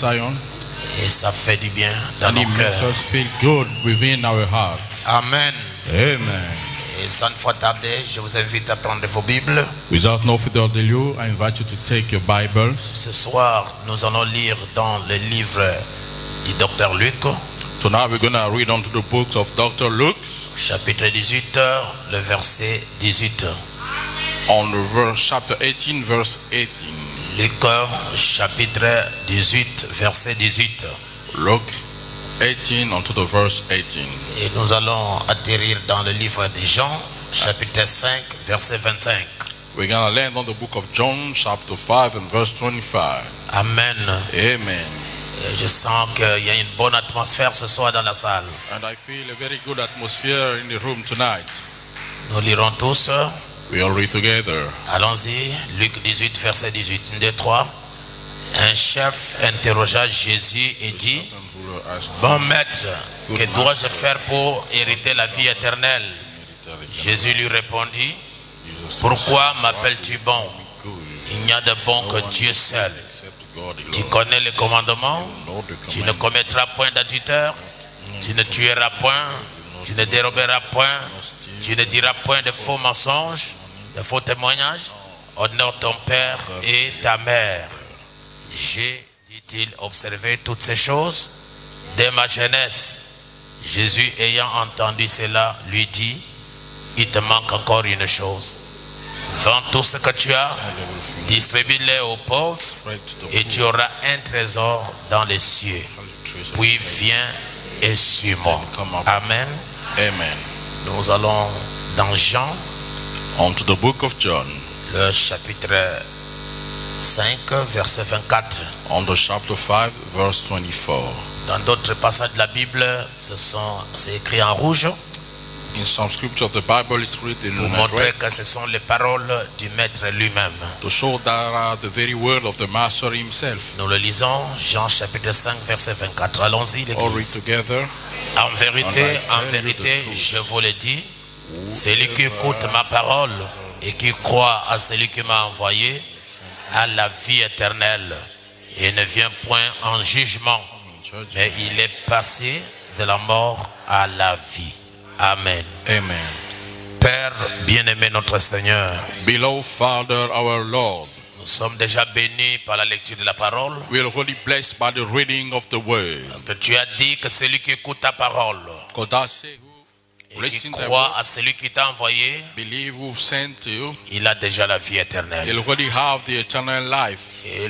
Zion. Et ça fait du bien dans nos cœurs. And it makes us feel good within our hearts. Amen. Amen. Et sans fois tarder, je vous invite à prendre vos Bibles. Without no further ado, I invite you to take your Bibles. Ce soir, nous allons lire dans le livre du Dr Luc. Tonight we're going to read onto the books of Dr. Luke. Chapitre 18, le verset 18. On the verse, chapter 18, verse 18. Luc, chapitre 18, verset 18. Luke 18 onto the verse 18. Et nous allons atterrir dans le livre de Jean, chapitre 5, verset 25. We're going to land on the book of John, chapter 5 and verse 25. Amen. Amen. Et je sens qu'il y a une bonne atmosphère ce soir dans la salle. And I feel a very good atmosphere in the room tonight. Nous lirons tous. We all read together. Allons-y. Luc 18, verset 18. 1, 2, 3. Un chef interrogea Jésus et dit: Bon maître, que dois-je faire pour hériter la vie éternelle? Jésus lui répondit: Pourquoi m'appelles-tu bon? Il n'y a de bon que Dieu seul. Tu connais les commandements. Tu ne commettras point d'adultère. Tu ne tueras point. Tu ne déroberas point. Tu ne diras point de faux mensonges, de faux témoignages. Honore ton père et ta mère. J'ai, dit-il, observé toutes ces choses dès ma jeunesse. Jésus, ayant entendu cela, lui dit: Il te manque encore une chose. Vends tout ce que tu as, distribue-les aux pauvres, et tu auras un trésor dans les cieux. Puis viens et suis-moi. Amen. Amen. Nous allons dans Jean, onto the book of John, le chapitre 5, verset 24. On the chapter 5, verse 24. Dans d'autres passages de la Bible, c'est écrit en rouge. In some scriptures, the Bible is written pour montrer que ce sont les paroles du maître lui-même. To show that are the very word of the master himself. Nous le lisons, Jean chapitre 5, verset 24. Allons-y, all read together. En vérité, je vous le dis, celui qui écoute ma parole et qui croit à celui qui m'a envoyé a la vie éternelle et ne vient point en jugement, mais il est passé de la mort à la vie. Amen. Amen. Père bien-aimé notre Seigneur, beloved Father our Lord, nous sommes déjà bénis par la lecture de la parole. We are already blessed by the reading of the word. Parce que tu as dit que celui qui écoute ta parole et qui croit à celui qui t'a envoyé, believe who sent you, il a déjà la vie éternelle. He'll already have the eternal life. Et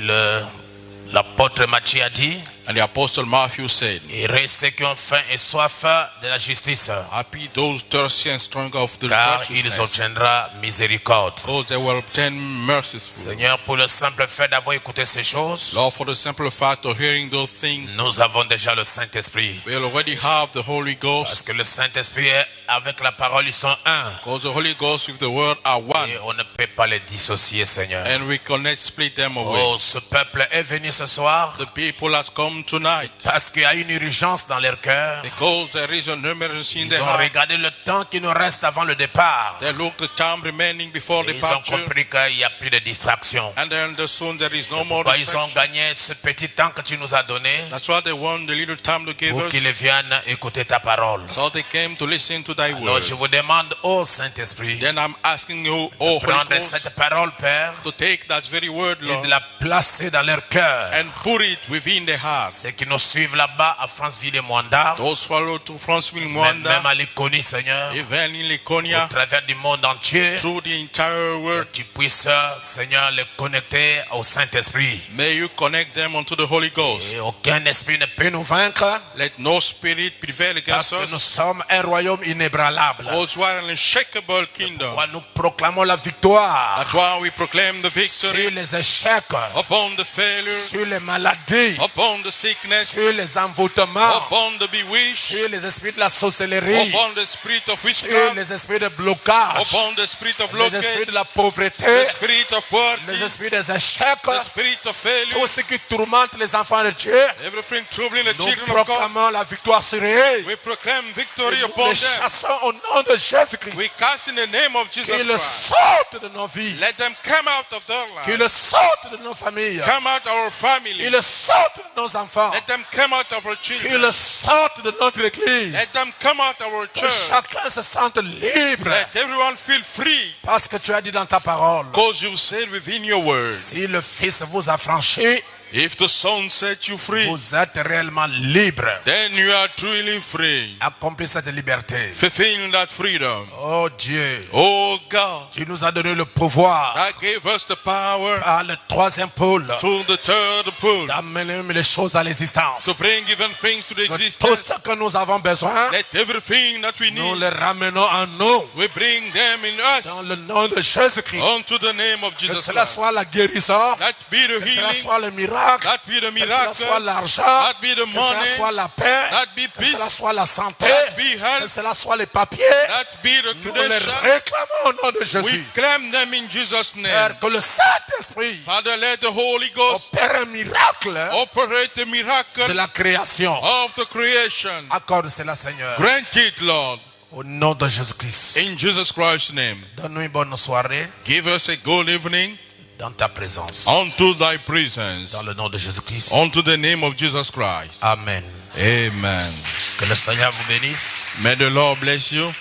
l'apôtre Matthieu a dit, and the apostle Matthew said, heureux ceux qui ont faim et soif de la justice, happy those thirsty and strong of the car righteousness, ils obtiendront miséricorde. because they will obtain mercy. Seigneur, pour le simple fait d'avoir écouté ces choses, Lord, for the simple fact of hearing those things, nous avons déjà le Saint-Esprit. We already have the Holy Ghost. Parce que le Saint-Esprit avec la parole, ils sont un. Because the Holy Ghost with the word are one. Et on ne peut pas les dissocier, Seigneur. And we cannot split them away. Oh, ce peuple est venu ce soir. The people has come tonight. Parce qu'il y a une urgence dans leur cœur. Because there is an emergency in their heart. Ils ont regardé le temps qui nous reste avant le départ. They look the time remaining before departure. Ils ont compris qu'il n'y a plus de distraction. And they understood there is no more distraction. Ils ont gagné ce petit temps que tu nous as donné. That's why they won the little time to give pour us. Qu'ils viennent écouter ta parole. So they came to listen to thy word. Alors je vous demande, ô Saint-Esprit, then I'm asking you, oh prendre Holy Ghost, cette parole, Père, to take that very word, Lord, et de la placer dans leur cœur. And put it within their heart. Ceux qui nous suivent là-bas à Franceville et Mwanda, those follow to Franceville et Mwanda, même à Léconie, Seigneur, even in Laconia, au travers du monde entier, through the entire world, que tu puisses, Seigneur, les connecter au Saint-Esprit. May you connect them unto the Holy Ghost. Et aucun esprit ne peut nous vaincre. Let no spirit prevail against us. Parce que nous sommes un royaume inédit. inébranlable. Because we are an unshakable kingdom. Pourquoi nous proclamons la victoire That's why we proclaim the sur victory les échecs, upon the failure, sur les maladies, upon the sickness, sur les envoûtements, upon the bewitched, sur les esprits de la sorcellerie, upon the spirit of sur witchcraft, les esprits de blocage, upon the spirit of les esprits blockage, de la pauvreté, the spirit of poverty, les esprits des échecs, the spirit of failure, tout ce qui tourmente les enfants de Dieu. everything troubling the Nous children of God. proclamons la victoire sur eux. We proclaim victory Nous upon les them. chassons au nom de Jésus-Christ. We cast in the name of Jesus Qu'ils Christ. sortent de nos vies. Let them come out of their lives. Qu'ils sortent de nos familles. Come out our family. Qu'ils sortent de nos enfants. Let them come out of our children. Qu'ils sortent de notre Let église. them come out of our Que church. chacun se sente libre. Let everyone feel free. Parce que tu as dit dans ta parole. Because you said within your word, Si le Fils vous a franchi, if the Son set you free, vous êtes réellement libre. then you are truly free. Accomplis cette liberté. Fulfilling that freedom. Oh Dieu, Oh God, tu nous as donné le pouvoir that gave us the power par le troisième pôle to the third pull, d'amener les choses à l'existence. to bring even things to the Que tout existence. ce que nous avons besoin, Let everything that we nous need, les ramenons en nous. we bring them in Dans us le nom de Jésus-Christ. unto the name of Que Jesus cela Christ. soit la guérison, That be the que cela healing, soit le miracle, that be the que cela soit miracle, l'argent, that be the que cela money, soit la paix, that be que cela peace, soit la santé, that be que health, cela soit les papiers. that be the Nous les credential. réclamons au nom de We Jésus. claim them in Jesus' name. Père, que le Saint-Esprit Father, let the Holy Ghost opère un miracle operate the de miracle la création. of the creation. Accorde cela, Seigneur. Grant it, Lord, Au nom de Jésus-Christ. in Jesus Christ's name. Donne-nous une bonne soirée Give us a good evening dans ta présence. unto thy presence, Dans le nom de Jésus-Christ. unto the name of Jesus Christ. Amen. Amen. Que le Seigneur vous bénisse. May the Lord bless you.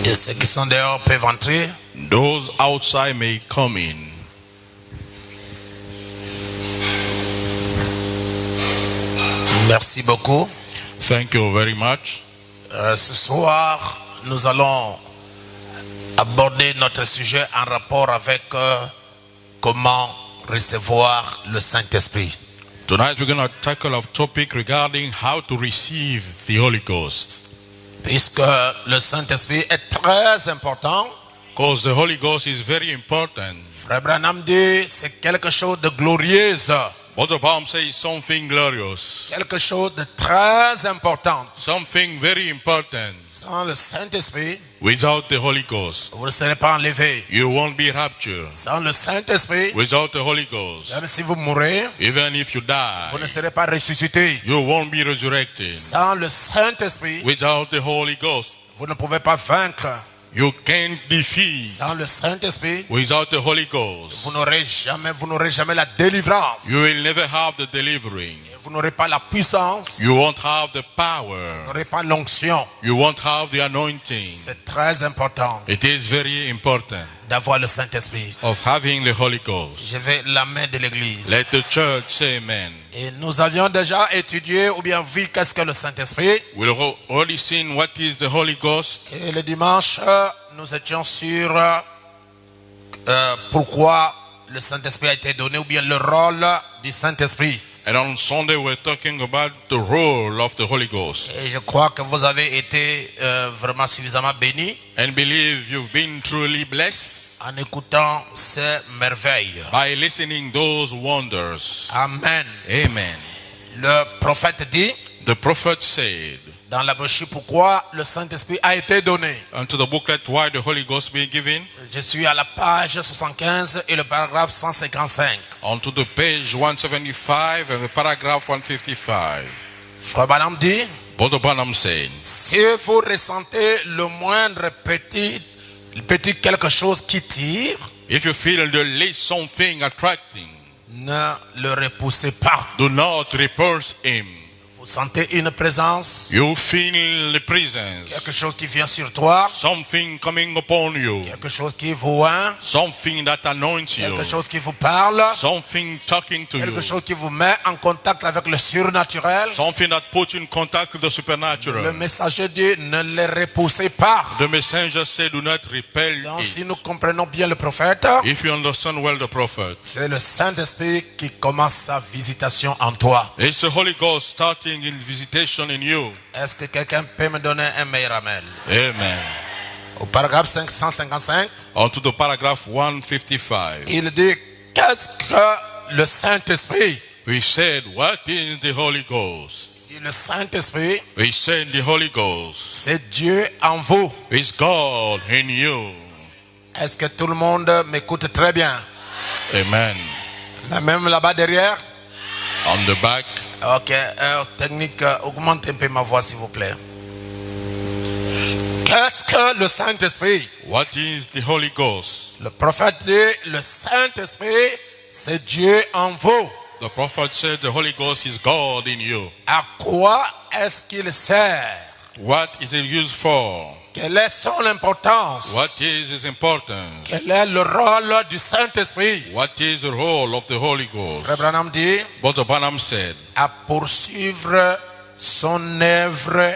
Et ceux qui sont dehors peuvent entrer. Those outside may come in. Merci beaucoup. Thank you very much. Ce soir, nous allons aborder notre sujet en rapport avec comment recevoir le Saint-Esprit. Tonight we're going to tackle a topic regarding how to receive the Holy Ghost. Puisque le Saint-Esprit est très important, Because the Holy Ghost is very important. Frère Branham dit c'est quelque chose de glorieux, What the Bible says is something glorious. quelque chose de très important. Something very important. Sans le Saint-Esprit, Without the Holy Ghost, vous ne serez pas enlevé. you won't be raptured. Sans le Saint-Esprit, Without the Holy Ghost, même si vous mourrez, even if you vous ne die, serez pas ressuscité. you won't be resurrected. Sans le Saint-Esprit, Without the Holy Ghost, vous ne pouvez pas vaincre. you can't defeat. Sans le Saint-Esprit, Without the Holy Ghost, vous n'aurez jamais la délivrance. you will never have the delivering. Vous n'aurez pas la puissance. You won't have the Vous power. n'aurez pas l'onction. You won't have the anointing. C'est très important It is very important d'avoir le Saint-Esprit. of having the Holy Ghost. Je vais la main de l'église. Let the church say amen. Et nous avions déjà étudié ou bien vu qu'est-ce que le Saint-Esprit. We've already seen what is the Holy Ghost. Et le dimanche, nous étions sur pourquoi le Saint-Esprit a été donné ou bien le rôle du Saint-Esprit. And on Sunday we're talking about the role of the Holy Ghost. Et je crois que vous avez été vraiment suffisamment bénis And believe you've been truly blessed en écoutant ces merveilles. by listening those wonders. Amen. Amen. Le prophète dit The prophet said dans la brochure pourquoi le Saint-Esprit a été donné. unto the booklet why the Holy Ghost be given, Je suis à la page 75 et le paragraphe 155. onto the page 175 and the paragraph 155. Frère Branham dit, Brother Branham said, si vous ressentez le moindre petit quelque chose qui tire, if you feel the least something attracting, ne le repoussez pas. do not repulse him. Vous sentez une présence, You feel the presence, quelque chose qui vient sur toi, something coming upon you, quelque chose qui vous oint, something that anoints you, quelque chose qui vous parle, something talking to you, quelque chose qui vous met en contact avec le surnaturel. something that puts you in contact with the Le supernatural. messager dit, ne les repoussez pas. The messenger said, do not repel Donc, si it. nous comprenons bien le prophète, If you understand well the prophet, c'est le Saint-Esprit qui commence sa visitation en toi. it's the Holy Ghost starting working in visitation in you. Est-ce que quelqu'un peut me donner un meilleur amen? Amen. Au paragraphe 555, On to the paragraph 155. il dit, qu'est-ce que le Saint-Esprit? We said, what is the Holy Ghost? Le Saint-Esprit, We said the Holy Ghost c'est Dieu en vous. is God in you. Est-ce que tout le monde m'écoute très bien? Amen. Même là-bas derrière? On the back. Ok, technique, augmente un peu ma voix s'il vous plaît. Qu'est-ce que le Saint-Esprit? What is the Holy Ghost? Le prophète dit, le Saint-Esprit, c'est Dieu en vous. The prophet said the Holy Ghost is God in you. À quoi est-ce qu'il sert? What is it used for? Quelle est son importance? What is its importance? Quel est le rôle du Saint-Esprit? What is the role of the Holy Ghost? Frère Branham dit, Brother Branham said, à poursuivre son œuvre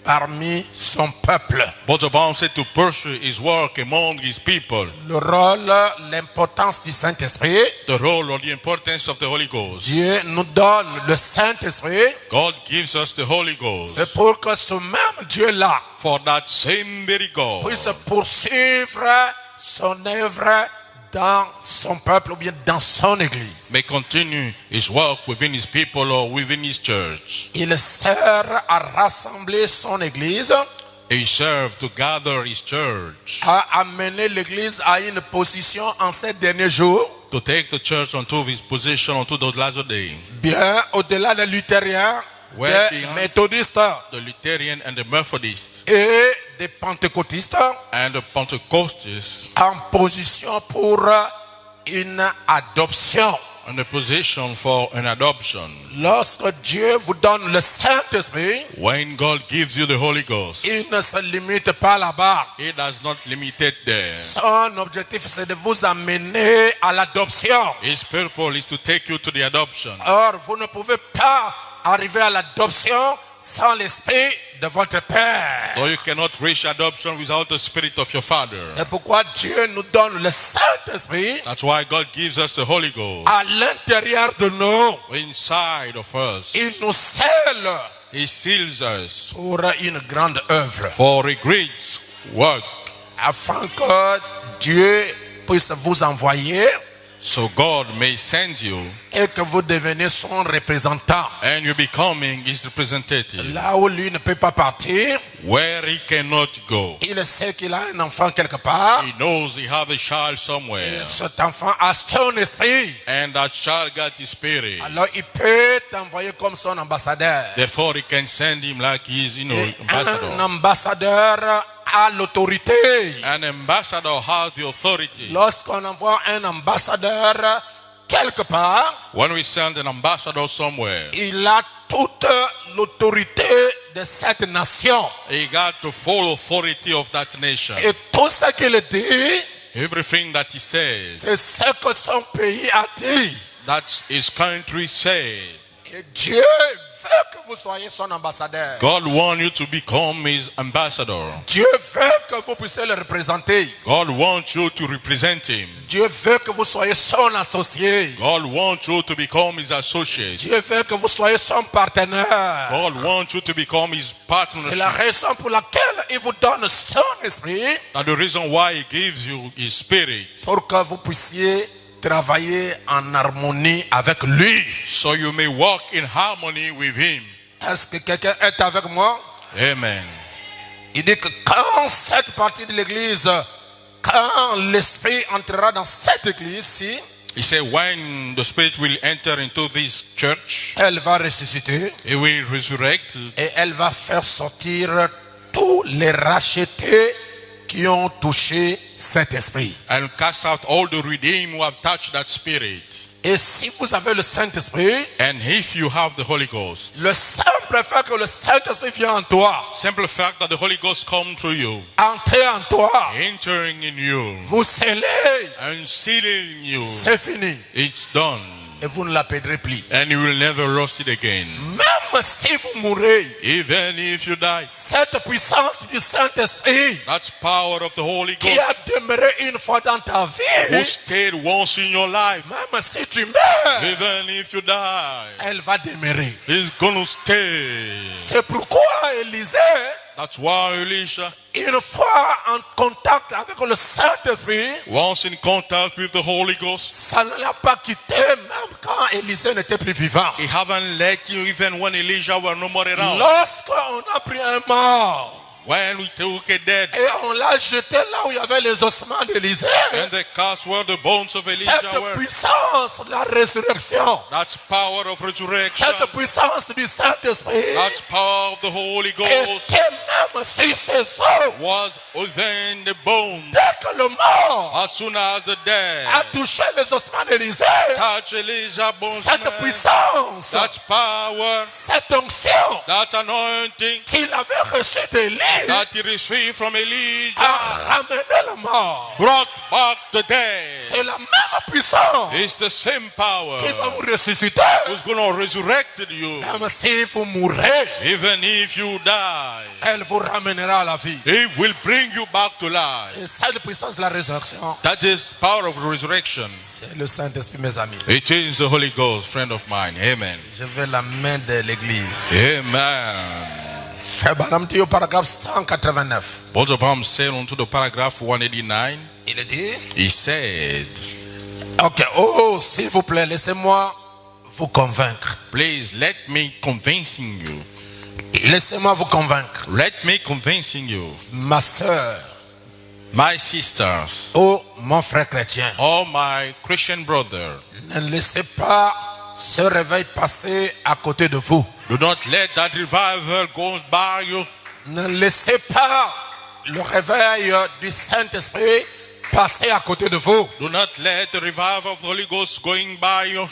parmi son peuple. Brother Branham said to pursue his work among his people. Le rôle, l'importance du Saint-Esprit. The role or the importance of the Holy Ghost. Dieu nous donne le Saint-Esprit. God gives us the Holy Ghost. C'est pour que ce même Dieu-là For that same very God puisse poursuivre son œuvre dans son peuple ou bien dans son église. may continue his work within his people or within his church. Il sert à rassembler son église, He served to gather his church, à amener l'église à une position en ces derniers jours, to take the church onto his position unto those last days. bien au-delà des luthériens, Well des beyond méthodistes the Lutheran and the Methodists et des pentecôtistes and the Pentecostals en position pour une adoption. in a position for an adoption. Lorsque Dieu vous donne le Saint-Esprit, When God gives you the Holy Ghost, il ne se limite pas là-bas. He does not limit it there. Son objectif, c'est de vous amener à l'adoption. His purpose is to take you to the adoption. Or, vous ne pouvez pas arriver à l'adoption sans l'esprit de votre Père. So you cannot reach adoption without the spirit of your Father. C'est pourquoi Dieu nous donne le Saint-Esprit That's why God gives us the Holy Ghost à l'intérieur de nous. inside of us. Il nous scelle He seals us pour une grande œuvre, for a great work, afin que Dieu puisse vous envoyer so God may send you et que vous deveniez son représentant. and you becoming His representative Là où lui ne peut pas partir, where He cannot go. il sait qu'il a un enfant quelque part. He knows He has a child somewhere, Cet enfant a son esprit. and that child got His spirit. Alors il peut t'envoyer comme son ambassadeur. Therefore, He can send him like He is, Et un ambassador. ambassadeur a l'autorité. An ambassador has the authority. Lorsqu'on envoie un ambassadeur quelque part, When we send an ambassador somewhere, il a toute l'autorité de cette nation. he got the full authority of that nation. Et tout ce qu'il dit, Everything that he says, c'est ce que son pays a dit. that his country said. Et Dieu veut que vous soyez son ambassadeur. God wants you to become his ambassador. Dieu veut que vous puissiez le représenter. God wants you to represent him. Dieu veut que vous soyez son associé. God wants you to become his associate. Dieu veut que vous soyez son partenaire. God wants you to become his C'est la partnership. raison pour laquelle il vous donne son esprit, That's the reason why he gives you his spirit. pour que vous puissiez travailler en harmonie avec lui. So you may walk in harmony with him. Est-ce que quelqu'un est avec moi? Amen. Il dit que quand cette partie de l'église, quand l'esprit entrera dans cette église-ci, He said when the spirit will enter into this church, elle va ressusciter he will resurrect et elle va faire sortir tous les rachetés qui ont touché cet esprit. and cast out all the redeemed who have touched that spirit. Et si vous avez le Saint-Esprit, And if you have the Holy Ghost, le simple fait que le Saint-Esprit vient en toi, simple fact that the Holy Ghost come through you, entrer en toi, entering in you, vous scellez, and sealing you, c'est fini. it's done. Et vous ne la perdrez plus. And you will never lose it again. Même si vous mourrez, even if you die, cette puissance du Saint-Esprit that's power of the Holy qui Ghost a demeuré une fois dans ta who vie, stayed once in your life, même si tu meurs, even if you die, elle va demeurer. is gonna stay. C'est pourquoi Élisée, That's why Elisha, une fois en contact avec le Saint-Esprit, once in contact with the Holy Ghost, ça ne l'a pas quitté même quand Élisée n'était plus vivant. he haven't let you even when Elijah were no more around. Lorsqu'on a pris un mort When we took a dead et on l'a jeté là où il y avait les ossements d'Élisée, and the cast where the bones of Elijah cette were, puissance de la résurrection, that's power of resurrection. cette puissance du Saint-Esprit That's power of the Holy Ghost. était même sur ses os. Was within the bones. Dès que le mort As soon as the dead a touché les ossements d'Élisée, touch Elijah bones, cette man, puissance, that's power, cette onction that anointing qu'il avait reçue d'Élie that he received from Elijah a ramené le mort. brought back the dead. C'est la même puissance It's the same power qui va vous ressusciter. who's going to resurrect you. Même si vous mourrez, Even if you die, elle vous ramènera à la vie. he will bring you back to life. Et cette puissance de la résurrection, That is power of resurrection. c'est le Saint-Esprit, mes amis. It is the Holy Ghost, friend of mine. Amen. Je vais la main de l'église. Amen. Frère Branham dit au paragraphe 189. Brother Branham said onto the paragraph 189, Il dit, he said, ok, oh, s'il vous plaît, laissez-moi vous convaincre. please let me convincing you. Laissez-moi vous convaincre. Let me convincing you. Ma sœur, My sisters, oh, mon frère chrétien, all my Christian brother, ne laissez pas ce réveil passer à côté de vous. do not let that revival go by you. Ne laissez pas le réveil du Saint-Esprit passer à côté de vous. Do not let the revival of the Holy Ghost going by you.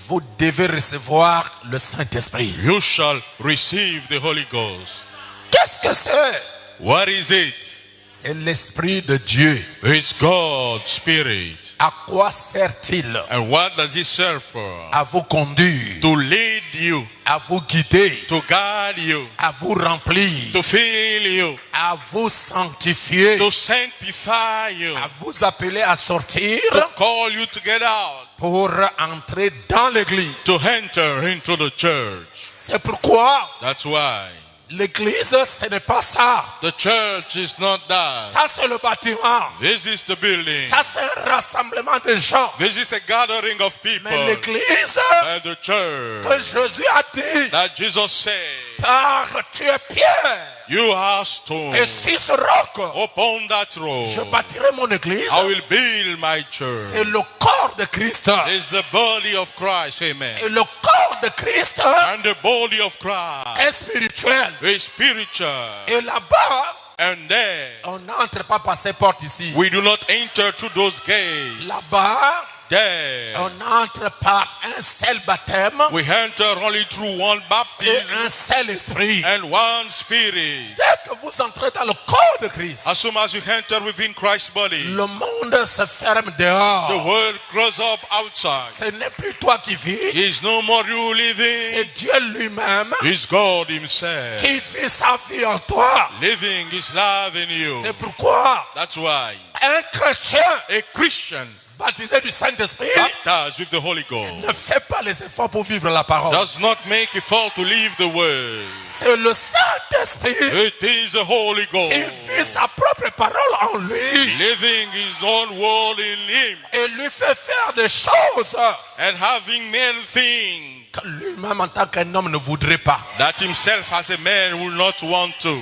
Vous devez recevoir le Saint-Esprit. You shall receive the Holy Ghost. Qu'est-ce que c'est? What is it? C'est l'Esprit de Dieu. It's God's Spirit. À quoi sert-il? And what does it serve for? À vous conduire, To lead you, à vous guider, to guide you, à vous remplir, to fill you, à vous sanctifier, to sanctify you, à vous appeler à sortir to call you to get out, pour entrer dans l'église. to enter into the church. C'est pourquoi That's why l'église, ce n'est pas ça. the church is not that. Ça, c'est le bâtiment. This is the building. Ça, c'est un rassemblement de gens. This is a gathering of people. Mais l'église And the church que Jésus a dit, that Jesus said, car tu es pierre, you are stone. et sur ce roc, Upon that road, je bâtirai mon église. I will build my church. C'est le corps de Christ. It's the body of Christ. Amen. Et le corps de Christ And the body of Christ est spirituel. is spiritual. Et là-bas, And there, on n'entre pas par ces portes ici. we do not enter to those gates. Là-bas, There, on entre par un seul baptême we enter only through one et baptism un seul esprit. and one spirit. Dès que vous entrez dans le corps de Christ, As soon as you enter within Christ's body, le monde se ferme dehors. the world grows up outside. Ce n'est plus toi qui vis, It's no more you living. c'est Dieu lui-même It's God Himself qui vit sa vie en toi. living His love in you. C'est pourquoi That's why un chrétien a Christian baptisé du Saint-Esprit baptized with the Holy Ghost ne fait pas les efforts pour vivre la parole. does not make effort to leave the word. C'est le Saint-Esprit It is the Holy qui Ghost vit sa propre parole en lui living His own word in Him et lui fait faire des choses and having many things que lui-même en tant qu'un homme ne voudrait pas. that Himself as a man will not want to.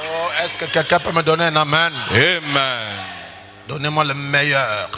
Oh, est-ce que quelqu'un peut me donner un amen? Amen. Donnez-moi le meilleur.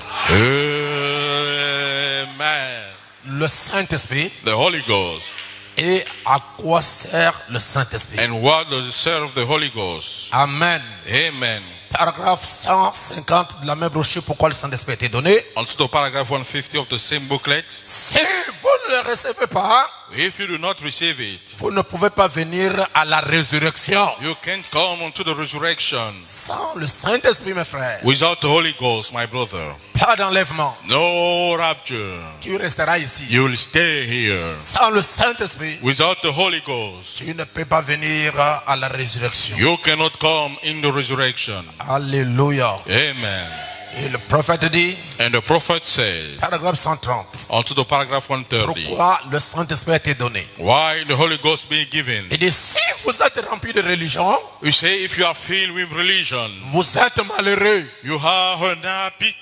Amen. Le Saint-Esprit. The Holy Ghost. Et à quoi sert le Saint-Esprit? And what does it serve the Holy Ghost? Amen. Amen. Paragraphe 150 de la même brochure, pourquoi le Saint-Esprit a été donné? Also the paragraph 150 of the same booklet. Si vous ne le recevez pas, If you do not receive it, vous ne pouvez pas venir à la résurrection. you can't come unto the resurrection Sans le Saint-Esprit, mes frères, without the Holy Ghost, my brother. Pas d'enlèvement. No rapture. Tu resteras ici. You will stay here. Sans le Saint-Esprit, Without the Holy Ghost, tu ne peux pas venir à la résurrection. you cannot come in the resurrection. Alléluia. Amen. Et le prophète dit, And the prophet said, paragraphe 130, onto the paragraph 130, pourquoi le Saint-Esprit a été donné? why the Holy Ghost being given. Il dit, si vous êtes rempli de religion, We say if you are filled with religion, vous êtes malheureux. you are unhappy.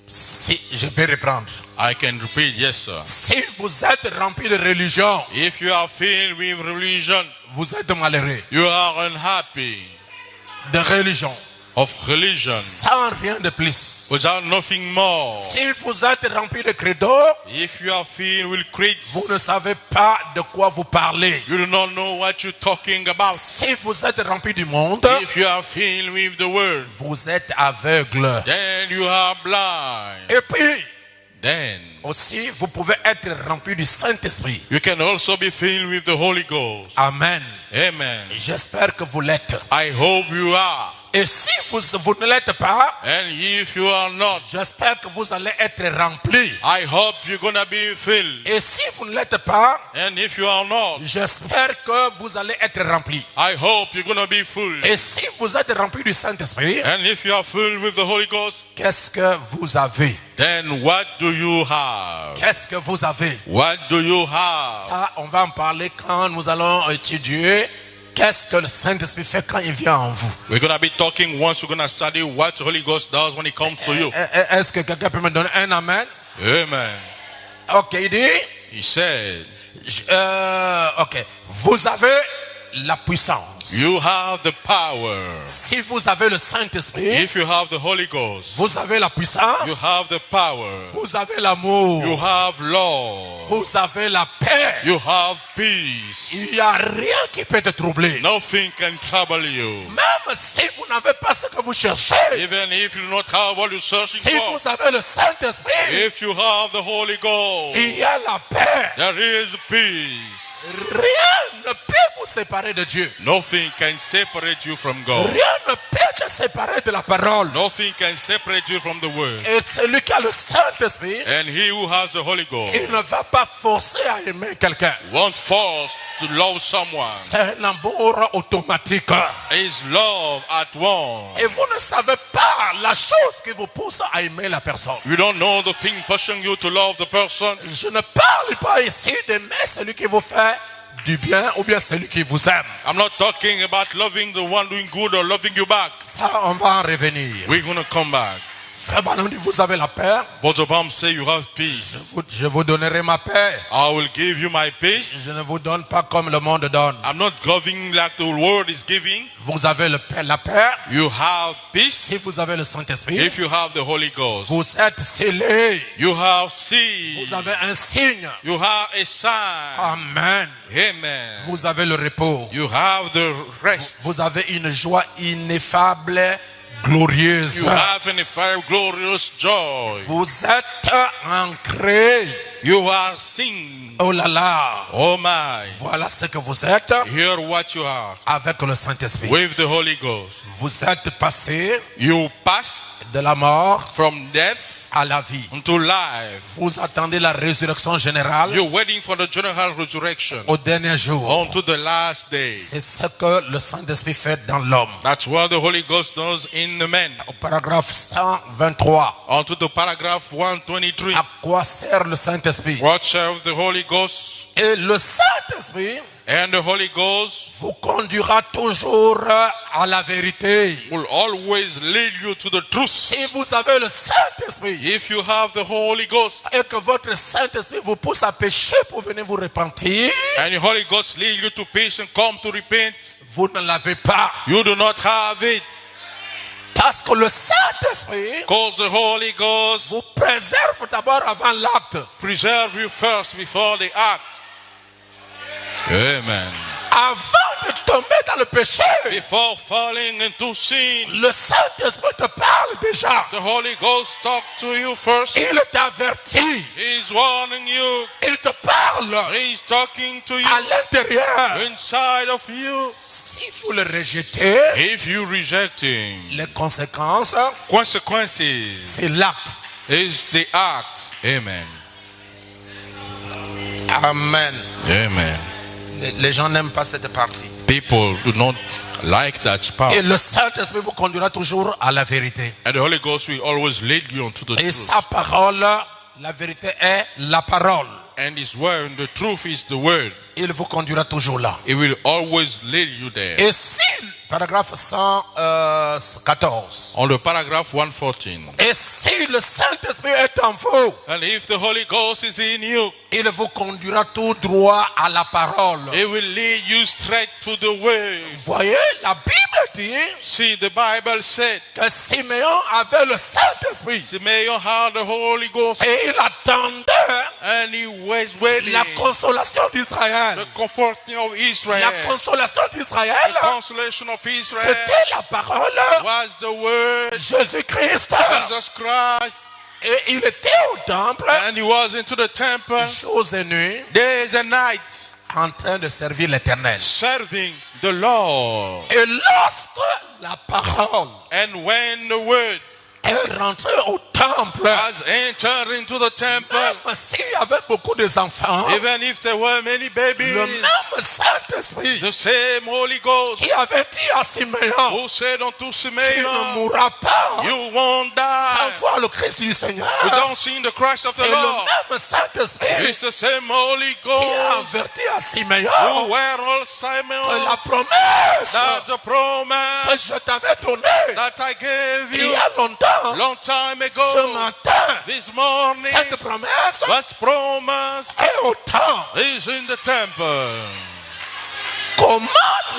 Si, je peux reprendre. I can repeat, yes sir. Si vous êtes rempli de religion, If you are filled with religion, vous êtes malheureux. you are unhappy. De religion, Of religion, sans rien de plus. without nothing more. Si vous êtes rempli de credo, If you are filled with creeds, vous ne savez pas de quoi vous parlez. you do not know what you're talking about. Si vous êtes rempli du monde, If you are filled with the word, vous êtes aveugle. then you are blind. Et puis, Then aussi, vous pouvez être rempli du Saint-Esprit. you can also be filled with the Holy Ghost. Amen. Amen. J'espère que vous l'êtes. I hope you are. Et si vous ne l'êtes pas, And if you are not, j'espère que vous allez être rempli. I hope you're going to be filled. Et si vous ne l'êtes pas, And if you are not, j'espère que vous allez être rempli. I hope you're going to be full. Et si vous êtes rempli du Saint-Esprit, And if you are filled with the Holy Ghost, qu'est-ce que vous avez? then what do you have? Qu'est-ce que vous avez? What do you have? Ça, on va en parler quand nous allons étudier. Qu'est-ce que le Saint-Esprit fait quand il vient en vous? We're going to be talking once we're going to study what the Holy Ghost does when it comes to you. Est-ce que quelqu'un peut me donner un amen? Amen. Ok, il dit, He said, ok, vous avez la puissance. you have the power. Si vous avez le Saint-Esprit, If you have the Holy Ghost, vous avez la puissance, you have the power. vous avez l'amour, You have love. vous avez la paix. You have peace. Il n'y a rien qui peut te troubler. Nothing can trouble you. Même si vous n'avez pas ce que vous cherchez, Even if you do not have what you're searching si for. vous avez le Saint-Esprit, If you have the Holy Ghost, il y a la paix. there is peace. Rien ne peut vous séparer de Dieu. Nothing can separate you from God. Rien ne peut te séparer de la parole. Nothing can separate you from the Word. Et celui qui a le Saint-Esprit, And he who has the Holy Ghost il ne va pas forcer à aimer quelqu'un. won't force to love someone. C'est un amour automatique. It's love at once. Et vous ne savez pas la chose qui vous pousse à aimer la personne. You don't know the thing pushing you to love the person. Je ne parle pas ici d'aimer celui qui vous fait du bien ou bien celui qui vous aime. I'm not talking about loving the one doing good or loving you back. Ça, on va en revenir. We're going to come back. Frère Branham dit, vous avez la paix. Brother Bam say you have peace. Je vous donnerai ma paix. I will give you my peace. Je ne vous donne pas comme le monde donne. I'm not giving like the world is giving. Vous avez la paix. You have Si peace vous avez le Saint-Esprit, if you have the Holy Ghost. vous êtes scellés. You have seed. Vous avez un signe. You have a sign. Amen. Amen. Vous avez le repos. You have the rest. Vous avez une joie ineffable, glorieuse. You have an very glorious joy. Vous êtes ancrés. You are seen. Oh là là. Oh my. Voilà ce que vous êtes Hear what you are. avec le Saint-Esprit. With the Holy Ghost. Vous êtes passé You pass de la mort from death à la vie. unto life. Vous attendez la résurrection générale You're waiting for the general resurrection au dernier jour. unto the last day. C'est ce que le Saint-Esprit fait dans l'homme. That's what the Holy Ghost does in the man. Au paragraphe 123. Unto the paragraph 123. À quoi sert le Saint-Esprit? What serves the Holy Ghost? Et le Saint-Esprit And the Holy Ghost vous conduira toujours à la vérité. will always lead you to the truth. Si vous avez le Saint-Esprit If you have the Holy Ghost et que votre Saint-Esprit vous pousse à pécher pour venir vous repentir, and the Holy Ghost lead you to peace and come to repent, vous ne l'avez pas. you do not have it. Parce que le Saint-Esprit Because the Holy Ghost vous préserve d'abord avant l'acte. preserve you first before the act. Amen. Avant de tomber dans le péché, Before falling into sin, le Saint-Esprit te parle déjà. the Holy Ghost talk to you first. Il t'avertit. He's warning you. Il te parle He's talking to you à l'intérieur. inside of you. Si vous le rejetez, If you reject him, les conséquences, consequences, c'est l'acte. is the act. Amen. Amen. Amen. Les gens n'aiment pas cette partie. People do not like that part. Et le Saint-Esprit vous conduira toujours à la vérité. And the Holy Ghost will always lead you onto the Et truth. sa parole, la vérité est la parole. And His word, and the truth is the word. Il vous conduira toujours là. It will always lead you there. Et si, paragraphe 114. On the paragraph 114. Et si le Saint-Esprit est en vous, And if the Holy Ghost is in you, il vous conduira tout droit à la parole. it will lead you straight to the way. Voyez, la Bible dit See, the Bible said, que Simeon avait le Saint-Esprit. Simeon had the Holy Ghost, Et il attendait and he was waiting. la consolation d'Israël. The comforting of Israel, La consolation d'Israël, the consolation of Israel c'était la parole was the word, Jésus-Christ. Jesus Christ. Et il était au temple, And he was into the temple jour et nuit, days and nights, en train de servir l'Éternel. serving the Lord. Et lorsque la parole And when the word est rentrée au temple, has entered into the temple, même s'il y avait beaucoup d'enfants, even if there were many babies, le même Saint-Esprit the same Holy Ghost qui avait dit à Simeon, who said unto tu ne Simeon, mourras pas you won't sans die voir le Christ du Seigneur. without seeing the Christ of C'est the le Lord. même Saint-Esprit It's the same Holy qui a Ghost averti à who Simeon were all que Simon, la promesse that the que promise je t'avais donnée that I gave il y you a longtemps, long time ce ago, matin, this morning, cette promesse was promised est au temple. is in the temple. Comment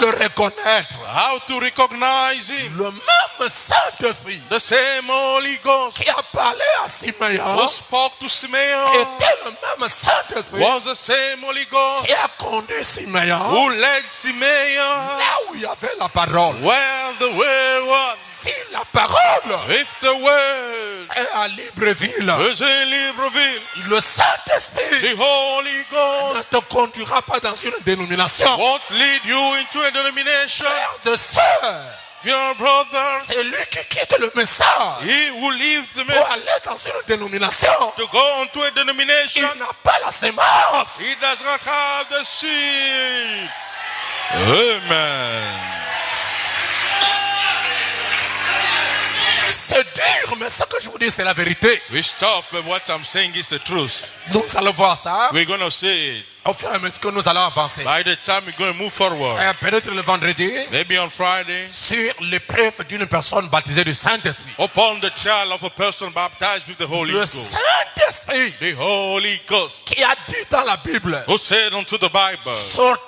le reconnaître? How to recognize Him? Le même Saint-Esprit The same Holy Ghost qui a parlé à who Simeon spoke to Simeon était le même Saint-Esprit was the same Holy Ghost qui a conduit Simeon who led Simeon là où il y avait la parole. where the word was. Si la parole If the word est à Libreville, was in Libreville, le Saint-Esprit the Holy ne Ghost te conduira pas dans une dénomination. won't lead you into a denomination. Frères et sœurs, Your brothers, c'est lui qui quitte le message he who leaves the pour message aller dans une dénomination. to go into a denomination, Il n'a pas la sémence. he does not have the seed. Amen. C'est dur, mais ce que je vous dis, c'est la vérité. It's tough, but what I'm saying is the truth. Nous allons voir ça We're going to see it. au fur et à mesure que nous allons avancer. By the time we're going to move forward, Peut-être le vendredi, maybe on Friday, sur l'épreuve d'une personne baptisée du Saint-Esprit. upon the child of a person baptized with the Holy Le Ghost, Saint-Esprit the Holy Ghost, qui a dit dans la Bible, who said unto the Bible, sortez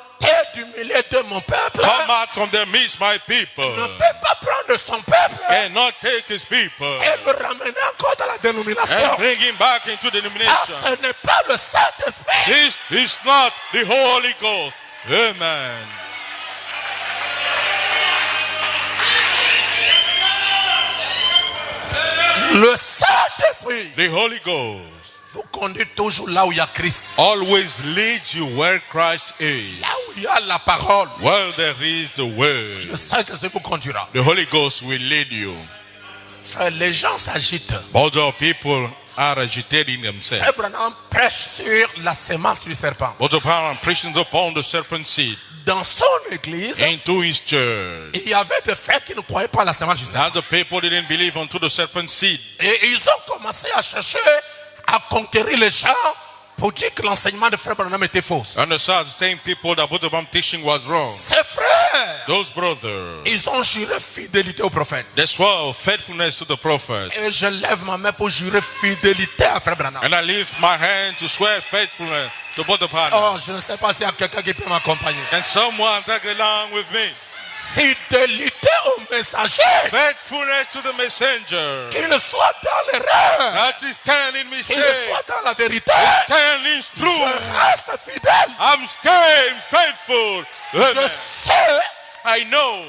du milieu de mon peuple, come out from the midst, my ne people, peut pas prendre son peuple cannot take his people et le ramener encore dans la dénomination. and bring him back into the Ça, denomination. ce n'est pas le Saint-Esprit. This is not the Holy Ghost. Amen. Le Saint-Esprit The Holy Ghost vous conduit toujours là où il y a Christ. always leads you where Christ is. Là où il y a la parole, Where there is the word, le Saint-Esprit vous conduira. the Holy Ghost will lead you. Frère, les gens s'agitent. But our people are agitating themselves. Frère Branham prêche sur la sémence du serpent. But the power and preaching upon the serpent seed Dans son église, into his church. il y avait des frères qui ne croyaient pas à la sémence du serpent. And the people didn't believe unto the serpent seed. Et ils ont commencé à chercher à conquérir les gens pour dire que l'enseignement de Frère Branham était faux. And the same people that both of them teaching was wrong. Ces frères, Those brothers, ils ont juré fidélité au prophète. they swore faithfulness to the prophet. Et je lève ma main pour jurer fidélité à Frère Branham. And I lift my hand to swear faithfulness to both the partners. Oh, je ne sais pas s'il y a quelqu'un qui peut m'accompagner. Can someone tag along with me? Fidélité au messager. Faithfulness to the messenger. Qu'il soit dans l'erreur. That is standing Qu'il mistake. soit dans la vérité. Standing Je true. reste fidèle. I'm staying faithful. Je Amen. sais I know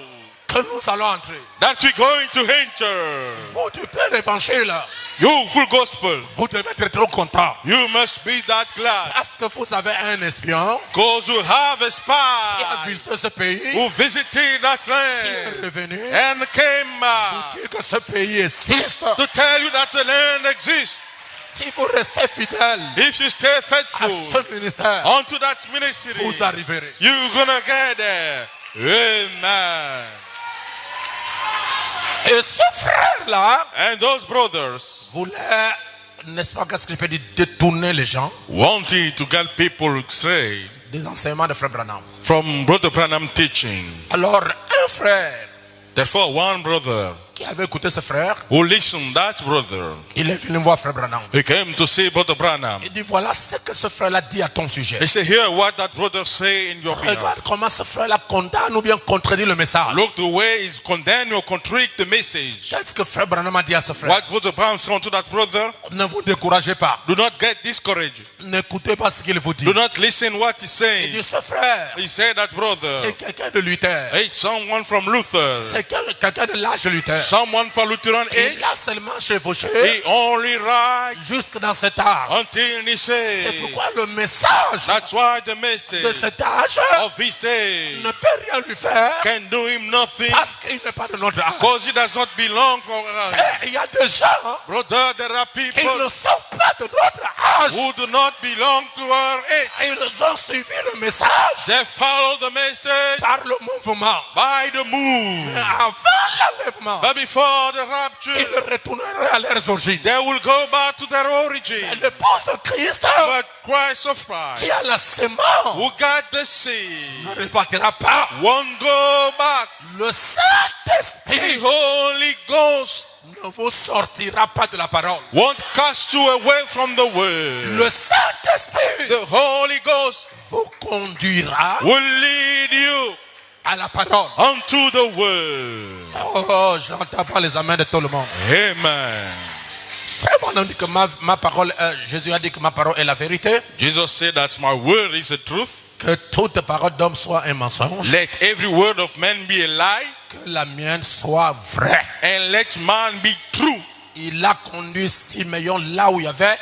que nous allons entrer. that we're going to enter. Vous du plein évangile. You full gospel. Vous devez être trop content. You must be that glad. Parce que vous avez un espion Because you have a qui a spy visité ce pays, who visited that qui est land revenu, and came dit que ce pays existe. to tell you that the land exists. Si vous restez fidèle If you stay à faithful ce ministère, unto that ministry, vous arriverez. you're gonna get there. Amen. Et ce frère-là And those brothers voulait, n'est-ce pas, qu'est-ce qu'il peut dire, détourner les gens wanted to get people astray des enseignements de frère Branham. from Brother Branham teaching. Alors, un frère Therefore, one brother qui avait écouté ce frère, who listened, that brother, il est venu voir frère Branham. he came to see Brother Branham. Il dit, voilà ce que ce frère-là dit à ton sujet. He said, hear what that brother say in your Regarde behalf. comment ce frère-là condamne ou bien contredit le message. Look the way he's condemned or contradict the message. Qu'est-ce que frère Branham a dit à ce frère? What Brother Branham said to that brother, Ne vous découragez pas. do not get discouraged. N'écoutez pas ce qu'il vous dit. Do not listen what he's Il saying. dit, ce frère, He said that brother, c'est quelqu'un de Luther. hey, someone from Luther, C'est quelqu'un de l'âge de Luther. someone from Lutheran age, Il a seulement chevauché he only right jusque dans cet âge. until he C'est says. pourquoi le message That's why the de message cet âge of his age ne peut rien lui faire can do him nothing parce qu'il n'est pas de notre âge. because he does not belong from us. Et il y a des gens Brother, there are qui ne people sont pas de notre âge. who do not belong to our age. Ils ont suivi le message They follow the message par le mouvement. by the move. Mais avant l'enlèvement, But before the rapture, ils retourneraient à leurs origines. they will go back to their Et origin. l'épouse de Christ But Christ of Christ, qui a la sémence who got the seed, ne repartira pas. won't go back. Le The Saint-Esprit Holy Ghost ne vous sortira pas de la parole. won't cast you away from the word. Le Saint-Esprit The Holy Ghost vous conduira will lead you à la parole. unto the word. Oh, je n'entends pas les amens de tout le monde. Amen. C'est mon dit que ma parole, Jésus a dit que ma parole est la vérité. Jesus said that my word is the truth. Que toute parole d'homme soit un mensonge. Let every word of man be a lie, Que la mienne soit vraie. and let man be true. Il a conduit Simeon là où il y avait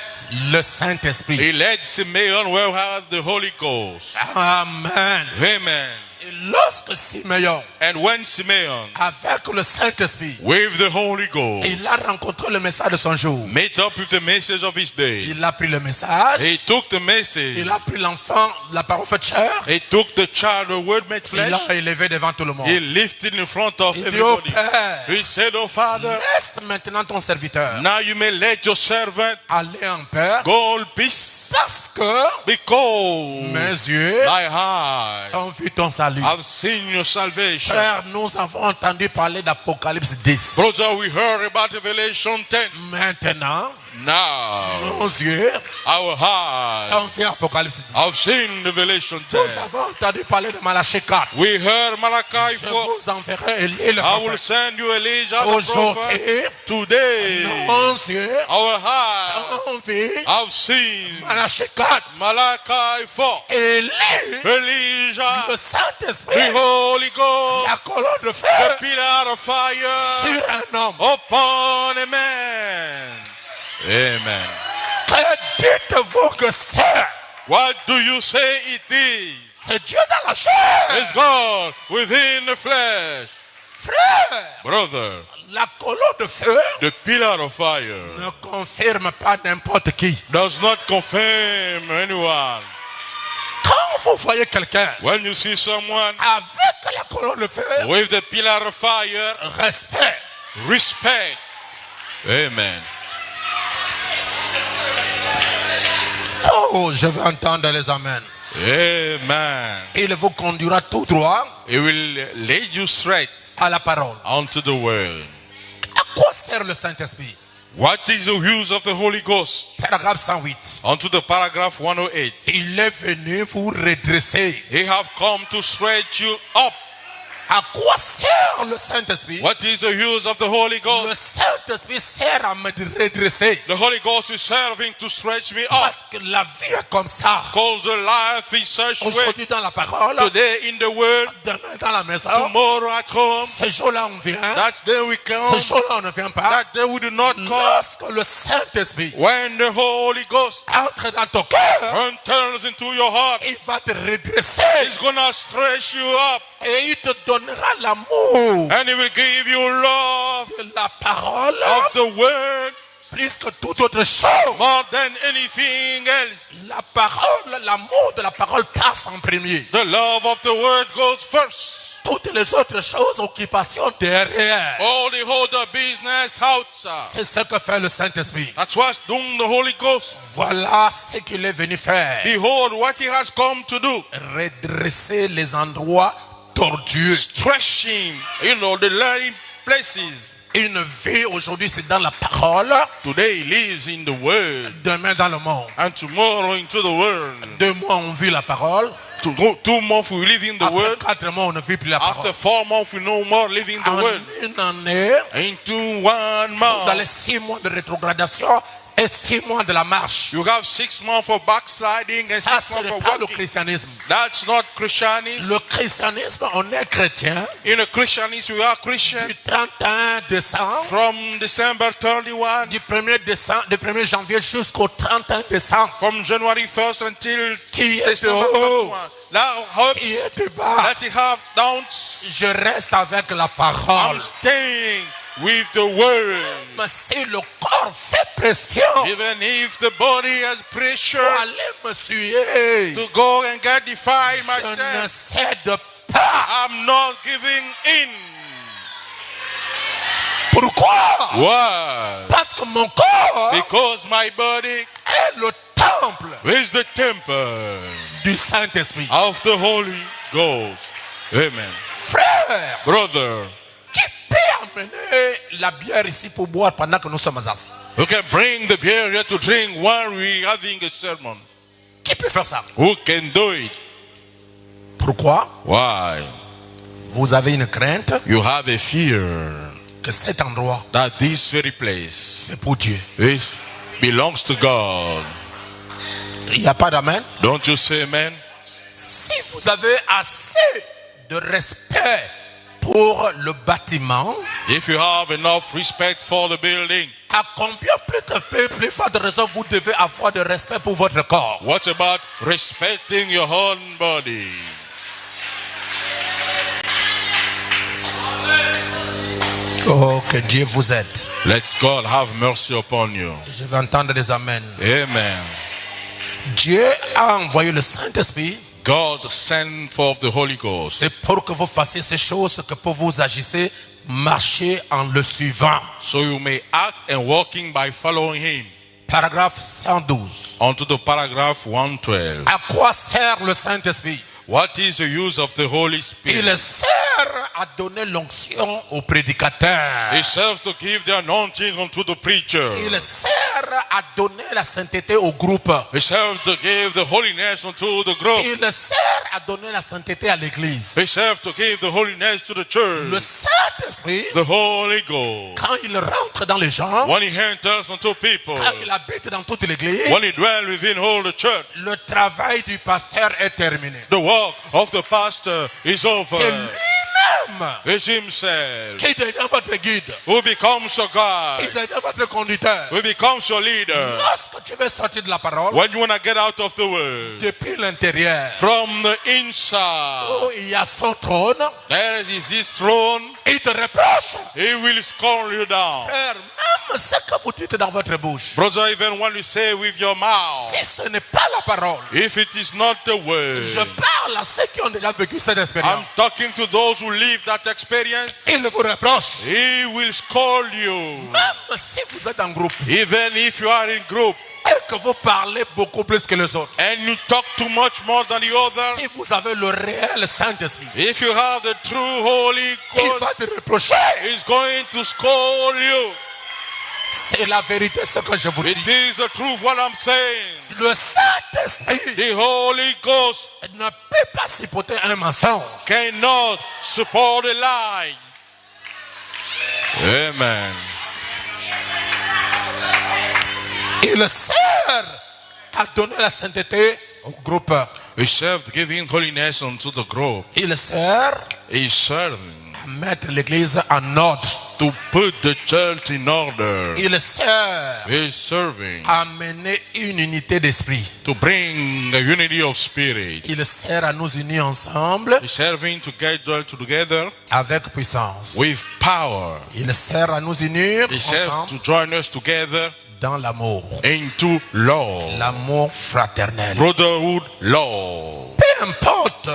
le Saint-Esprit. He led Simeon where we have the Holy Ghost. Amen. Amen. Et lorsque Simeon, And when Simeon, avec le Saint-Esprit, with the Holy Ghost, il a rencontré le message de son jour. met up with the message of his day, Il a pris le message. he took the message, Il a pris l'enfant, la parole faite chair. he took the child, the word made Il l'a flesh, élevé devant tout le monde. he lifted in front of Il dit au everybody. Père, He said, oh Father, laisse maintenant ton serviteur now you may let your servant aller en paix. go in peace, Parce que because mes yeux thy eyes ont vu ton salut. have seen your salvation. Frère, nous avons entendu parler d'Apocalypse 10. Brother, we heard about Revelation 10. Maintenant, Now, nos yeux our eyes ont vu Apocalypse 10. have seen Revelation 10. Nous avons entendu parler de Malachie 4. We heard Malachi Je 4. vous enverrai Élie le I will prophète. send you Elijah the prophet. Aujourd'hui, Today, nos yeux our eyes ont vu have seen Malachie 4. Malachi 4. Élie, Elijah, le Saint-Esprit, the Holy Ghost, la colonne de the feu pillar of fire sur un homme. upon a man. Amen. Que dites-vous que c'est? What do you say it is? C'est Dieu dans la chair. It's God within the flesh. Frère, Brother, la colonne de feu the pillar of fire ne confirme pas n'importe qui. does not confirm anyone. Quand vous voyez quelqu'un When you see someone avec la colonne de feu, with the pillar of fire, respect. respect. Amen. Oh, je veux entendre les amens. Amen. Il vous conduira tout droit He will lead you straight à la parole. onto the word. À quoi sert le Saint-Esprit? What is the use of the Holy Ghost? Paragraphe 108. Onto the paragraph 108. Il est venu vous redresser. He have come to stretch you up. À quoi sert le Saint-Esprit? What is the use of the Holy Le Ghost? Saint-Esprit sert à me redresser. The Holy Ghost is serving to stretch me up. Parce que la vie est comme ça. Because the life is such way. Aujourd'hui dans la parole, Today in the word, demain dans la maison, tomorrow at home, ce jour-là on vient, that day we ce come, jour-là on ne vient pas. that day we do not come. Lorsque le Saint-Esprit When the Holy Ghost entre dans ton cœur, enters into your heart, il va te redresser He's gonna stretch you up et il te donnera l'amour and He will give you love de la parole of the word plus que toute autre chose. more than anything else. La parole, l'amour de la parole passe en premier. The love of the word goes first. Toutes les autres choses, occupations derrière. All the other business outside. C'est ce que fait le Saint-Esprit. That's what's doing the Holy Ghost. Voilà ce qu'il est venu faire. Behold what He has come to do. Redresser les endroits tortueux. Stretching, the learning places. Une vie aujourd'hui c'est dans la parole, Today He lives in the word. demain dans le monde. And tomorrow into the world. 2 mois on vit la parole, 2 months we live in the après word. 4 mois on ne vit plus la After parole. 4 months we no more live in the En word. une année, Into 1 vous month. avez 6 mois de rétrogradation et 6 mois de la marche. You have 6 months of backsliding and Ça 6 ce months n'est of pas le walking. christianisme. That's not Christianism. Le christianisme, on est chrétien In a Christianism we are Christian. du 31 décembre, From December 31, du 1er janvier jusqu'au 31 décembre. from January 1st until Qui est December de haut, 31. Now hopes qui est de bas. that you have downs. Je reste avec la parole. I'm staying with the word. Mais si le corps fait pression, Even if the body has pressure allez me suivre. to go and get defied Je ne myself, cède pas. I'm not giving in. Pourquoi? Why? Parce que mon corps Because my body est le temple is the temple du Saint-Esprit. of the Holy Ghost. Amen. Frère, Brother, qui peut amener la bière ici pour boire pendant que nous sommes assis? you can bring the beer here to drink while we're having a sermon. Qui peut faire ça? Who can do it? Pourquoi? Why? Vous avez une crainte You have a fear que cet endroit, that this very place c'est pour Dieu. belongs to God. Il n'y a pas d'amen? Don't you say amen? Si vous avez assez de respect pour le bâtiment, If you have enough respect for the building, à combien plus forte raison vous devez avoir de respect pour votre corps? what about respecting your own body? Oh, que Dieu vous aide. Let God have mercy upon you. Je vais entendre des amens. Amen. Dieu a envoyé le Saint-Esprit. God sent forth the Holy Ghost C'est pour que vous fassiez ces choses, que pour vous agissez, marchez en le suivant. so you may act and walking by following Him. Paragraphe 112. On to the paragraph 112. À quoi sert le Saint-Esprit? What is the use of the Holy Spirit? Il sert à donner l'onction au prédicateur. It serves to give the anointing unto the preacher. Il sert à donner la sainteté au groupe. It serves to give the holiness unto the group. Il sert à donner la sainteté à l'église. It serves to give the holiness to the Le church. Saint-Esprit, The Holy Ghost. quand il rentre dans les gens, When He enters into people, quand il habite dans toute l'église, when He dwells within all the church, le travail du pasteur est terminé. the work of the pastor is C'est over. lui-même It's Himself qui devient votre guide. who becomes your Il guide, devient votre conducteur. who becomes your leader. Lorsque tu veux sortir de la parole, When you want to get out of the word, depuis l'intérieur, from the inside, où il y a son trône, there is His throne. il te reproche. He will scold you down. Frère, même ce que vous dites dans votre bouche, Brother, even when you say with your mouth, si ce n'est pas la parole, if it is not the je word, parle à ceux qui ont déjà vécu cette expérience. I'm talking to those who live that experience. Il vous reproche. He will scold you. Même si vous êtes en groupe Even if you are in group et que vous parlez beaucoup plus que les autres, and you talk too much more than the others, si vous avez le réel Saint-Esprit, if you have the true Holy il va Ghost, te reprocher. He's going to scold you. C'est la vérité ce que je vous dis. It is the truth what I'm saying. Le Saint-Esprit The Holy Ghost ne peut pas supporter un mensonge. cannot support a lie. Amen. Il sert à donner la sainteté au groupe. He served giving holiness unto the group. Il sert He serving à mettre l'église en ordre. to put the church in order. Il sert He is serving à mener une unité d'esprit. to bring a unity of spirit. Il sert à nous unir ensemble He's serving to get together avec puissance. with power. Il sert à nous unir He serves ensemble to join us together dans l'amour. into love. L'amour fraternel. Brotherhood love. Peu importe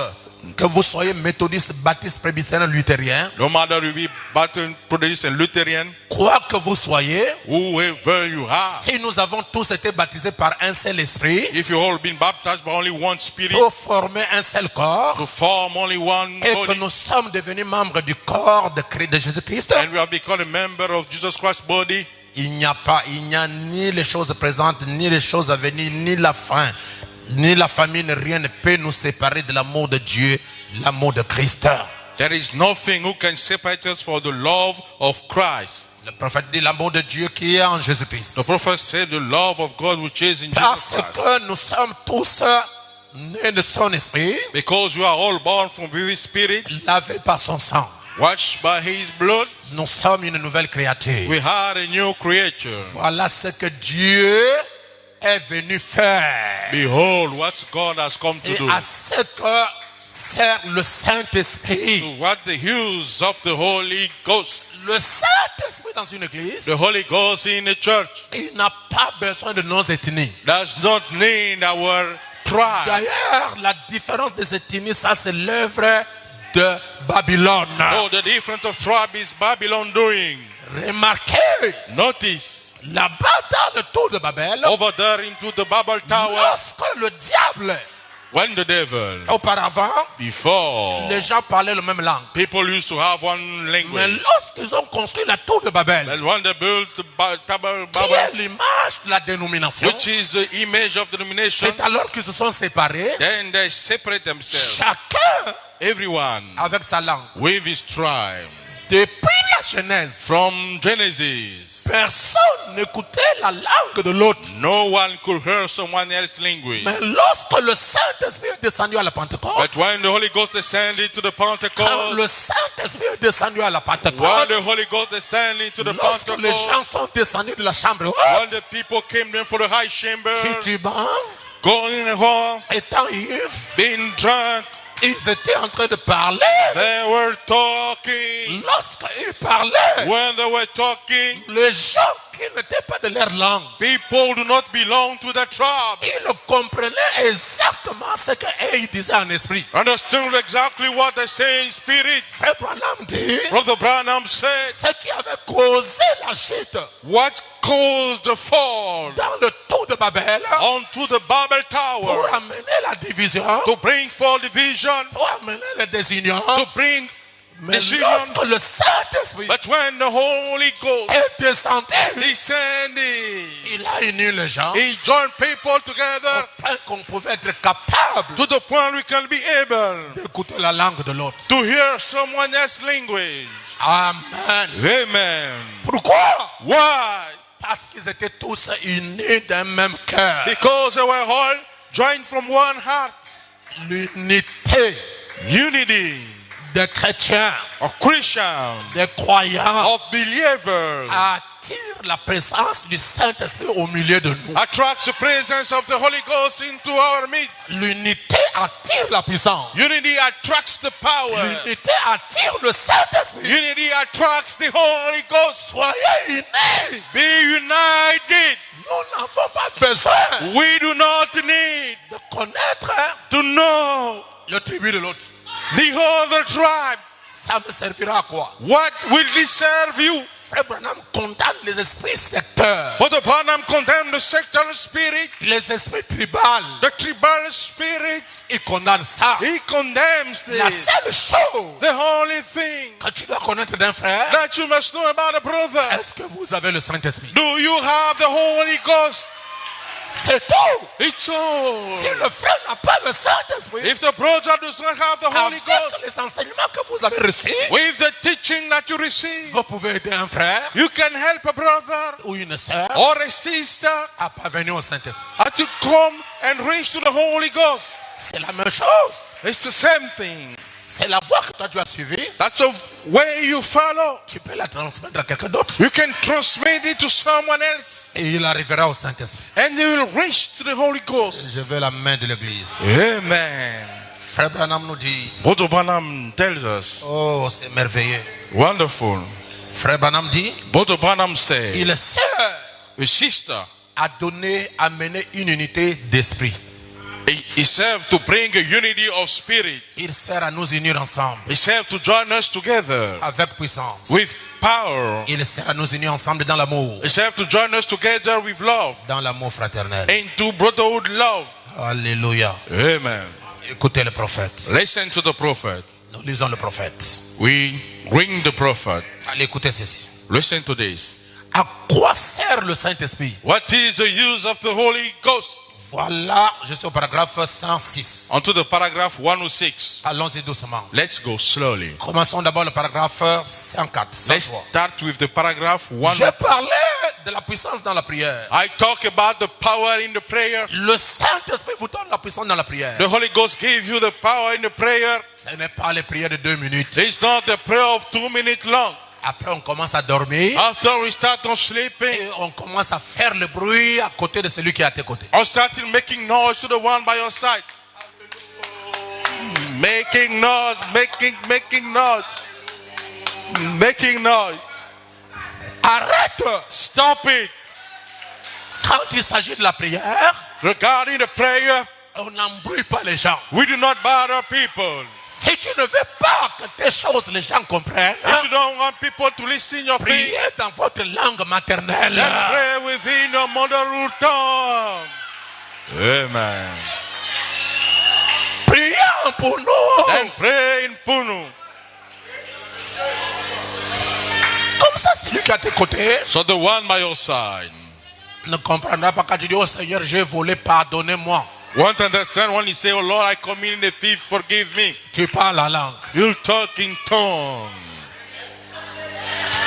que vous soyez méthodiste, baptiste, presbytérien, luthérien, No matter you be Baptist and Lutheran, quoi que vous soyez, whoever you are, si nous avons tous été baptisés par un seul esprit, if you all been baptized by only one spirit, pour former un seul corps, to form only one et que body, nous sommes devenus membres du corps de Jésus-Christ, and we have become a member of Jesus Christ's body, il n'y a ni les choses présentes, ni les choses à venir, ni la faim, ni la famine, rien ne peut nous séparer de l'amour de Dieu, l'amour de Christ. there is nothing who can separate us from the love of Christ. Le prophète dit l'amour de Dieu qui est en Jésus-Christ. The prophet said the love of God which is in Parce Jesus Christ. que nous sommes tous nés de son esprit, Because we are all born from His Spirit, lavés par son sang. washed by His blood, Nous sommes une nouvelle créature. we are a new creature. Voilà ce que Dieu est venu faire. Behold what God has come to Et do. à ce que sert le Saint-Esprit. What the use of the Holy Ghost. Le Saint-Esprit dans une église, The Holy Ghost in the church il n'a pas besoin de nos ethnies. does not need our tribe. D'ailleurs, la différence des ethnies, ça c'est l'œuvre de Babylone. Oh, the difference of tribe is Babylon doing. Remarquez, Notice, là-bas dans le tour de Babel, over there into the Babel Tower, lorsque le diable, when the devil, auparavant, before, les gens parlaient la même langue. people used to have one Mais language. lorsqu'ils ont construit la tour de Babel, And when they built the Tower qui est Babel, l'image de la dénomination, which is the image of the denomination, c'est alors qu'ils se sont séparés, then they separate themselves. chacun Everyone avec sa langue. with his tribe. Depuis la Genèse, From Genesis, personne n'écoutait la langue de l'autre. no one could hear someone else's language. Mais lorsque le Saint-Esprit est descendu à la Pentecôte, But when the Holy Ghost descended to the quand Pentecost, le Saint-Esprit est descendu à la when Pentecôte, the Holy Ghost descended to the lorsque les Pentecost, gens sont descendus de la chambre haute, when the people came there for the high chamber, titubant, going home, étant ivres, being drunk, ils étaient en train de parler. they were talking. Lorsqu'ils parlaient, When they were talking, les gens qui n'étaient pas de leur langue, people do not belong to the tribe. ils comprenaient exactement ce qu'ils disaient en esprit. Understood exactly what they say in spirit. Frère Branham dit, Brother Branham said, ce qui avait causé la chute what caused the fall dans le tour de Babel, onto the Babel pour Tower? amener la division, To bring forth division, pour amener la désunion. to bring Mais division. lorsque le Saint-Esprit But when the Holy Ghost est descendu, descended, il a uni les gens He joined people together au point qu'on pouvait être capable to the point we can be able d'écouter la langue de l'autre. to hear someone else's language. Amen. Amen. Pourquoi? Why? Parce qu'ils étaient tous unis d'un même cœur. Because they were all joined from one heart. L'unité Unity des chrétiens, of Christians, des croyants, of believers, attire la présence du Saint-Esprit au milieu de nous. attracts the presence of the Holy Ghost into our midst. L'unité attire la puissance. Unity attracts the power. L'unité attire le Saint-Esprit. Unity attracts the Holy Ghost. Soyez unis. Be united. Nous n'avons pas besoin We do not need de connaître to know le tribu de l'autre. the other tribe. Ça me servira à quoi? What will this serve you? Frère Branham condamne les esprits secteurs, Brother Branham condemned the sectary spirit, les esprits tribales. the tribal spirit. Il condamne ça. He condemns La this. seule chose The only thing que tu dois connaître d'un frère, that you must know about a brother. est-ce que vous avez le Saint-Esprit? Do you have the Holy Ghost? C'est tout. It's all. Si le frère n'a pas le Saint-Esprit, If the brother does not have the Holy avec Ghost, les enseignements que vous avez reçus, with the teaching that you receive, vous pouvez aider un frère you can help a brother ou une sœur or a sister à parvenir au Saint-Esprit. to come and reach to the Holy Ghost. C'est la même chose. It's the same thing. C'est la voie que toi tu as suivie. That's the way you follow. Tu peux la transmettre à quelqu'un d'autre. You can transmit it to someone else, Et il arrivera au Saint-Esprit. and you will reach to the Holy Ghost. Je veux la main de l'église. Amen. Frère Branham nous dit, Brother Branham tells us, oh c'est merveilleux. wonderful. Frère Branham dit, Brother Branham said, il sert a sister, à donner, à mener une unité d'esprit. he served to bring a unity of spirit. Il sert à nous unir ensemble He served to join us together avec puissance. with power. Il sert à nous unir ensemble dans l'amour, He served to join us together with love, dans l'amour fraternel. into brotherhood love. Alléluia. Amen. Écoutez le prophète. Listen to the prophet. Nous lisons le prophète. We bring the prophet. Allez, écoutez ceci. Listen to this. À quoi sert le Saint-Esprit? What is the use of the Holy Ghost? Voilà, je suis au paragraphe 106. Onto the paragraph 106. Allons-y doucement. Let's go slowly. Commençons d'abord le paragraphe 104. Let's 103. start with the paragraph 1. Je parlais de la puissance dans la prière. I talk about the power in the prayer. Le Saint-Esprit vous donne la puissance dans la prière. The Holy Ghost gave you the power in the prayer. Ce n'est pas les prières de 2 minutes. It's not the prayer of 2 minutes long. Après, on commence à dormir. After we start on sleeping, Et on commence à faire le bruit à côté de celui qui est à tes côtés. or starting making noise to the one by your side. Making noise, making noise. Making noise. Arrête! Stop it. Quand il s'agit de la prière, Regarding the prayer, on n'embrouille pas les gens. we do not bother people. Si tu ne veux pas que tes choses les gens comprennent, If you don't want people to listen your thing, priez dans votre langue maternelle. then pray within your motherhood tongue. Amen. Priez pour nous. Then pray in Punu. Comme ça, celui qui est à tes côtés So the one by your side ne comprendra pas quand tu dis, oh Seigneur, j'ai volé, pardonnez-moi. won't understand when you say, oh Lord, I committed a thief, forgive me. Tu parles la langue. You'll talk in tongue.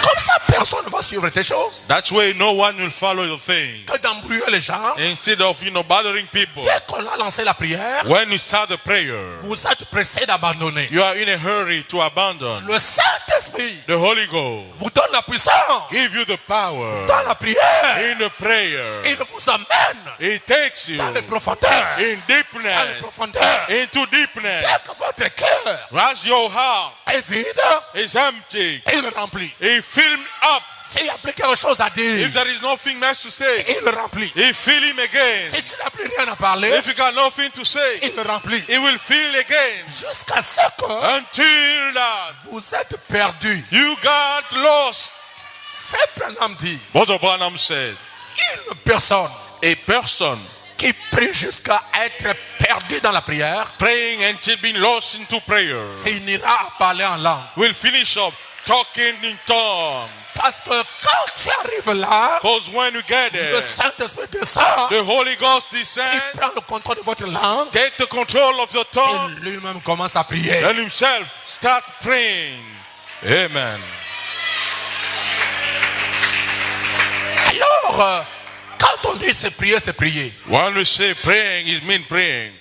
Comme ça, personne ne va suivre tes choses. That's why no one will follow your thing. Que d'embrouiller les gens. Instead of, bothering people. Dès qu'on a lancé la prière, When you start the prayer, vous êtes pressé d'abandonner. you are in a hurry to abandon. Le Saint-Esprit The Holy Ghost vous donne la puissance give you the power dans la prière. in the prayer. Il vous amène It takes you dans les profondeurs. in Dans les deepness, profondeurs. into deepness. Dès que votre cœur As your heart est vide, is empty, il le remplit. it fill him up. S'il n'y a plus quelque chose à dire, If there is nothing nice to say, il le remplit. he fill him again. Si tu n'as plus rien à parler, If you got nothing to say, il le remplit. he will fill again. Jusqu'à ce que Until that vous êtes perdu. you got lost. Frère Branham dit, Brother Branham said, une personne a person qui prie jusqu'à être perdu dans la prière praying until being lost into prayer finira à parler en langue. will finish up talking in tongue. Parce que quand tu arrives là, Because when you get le there, Saint-Esprit descend, the Holy Ghost il descends, prend le contrôle de votre langue take the control of your et tongue, lui-même commence à prier. and himself start praying. Amen. Alors, quand on dit c'est prier, c'est prier. When we say praying, it means praying.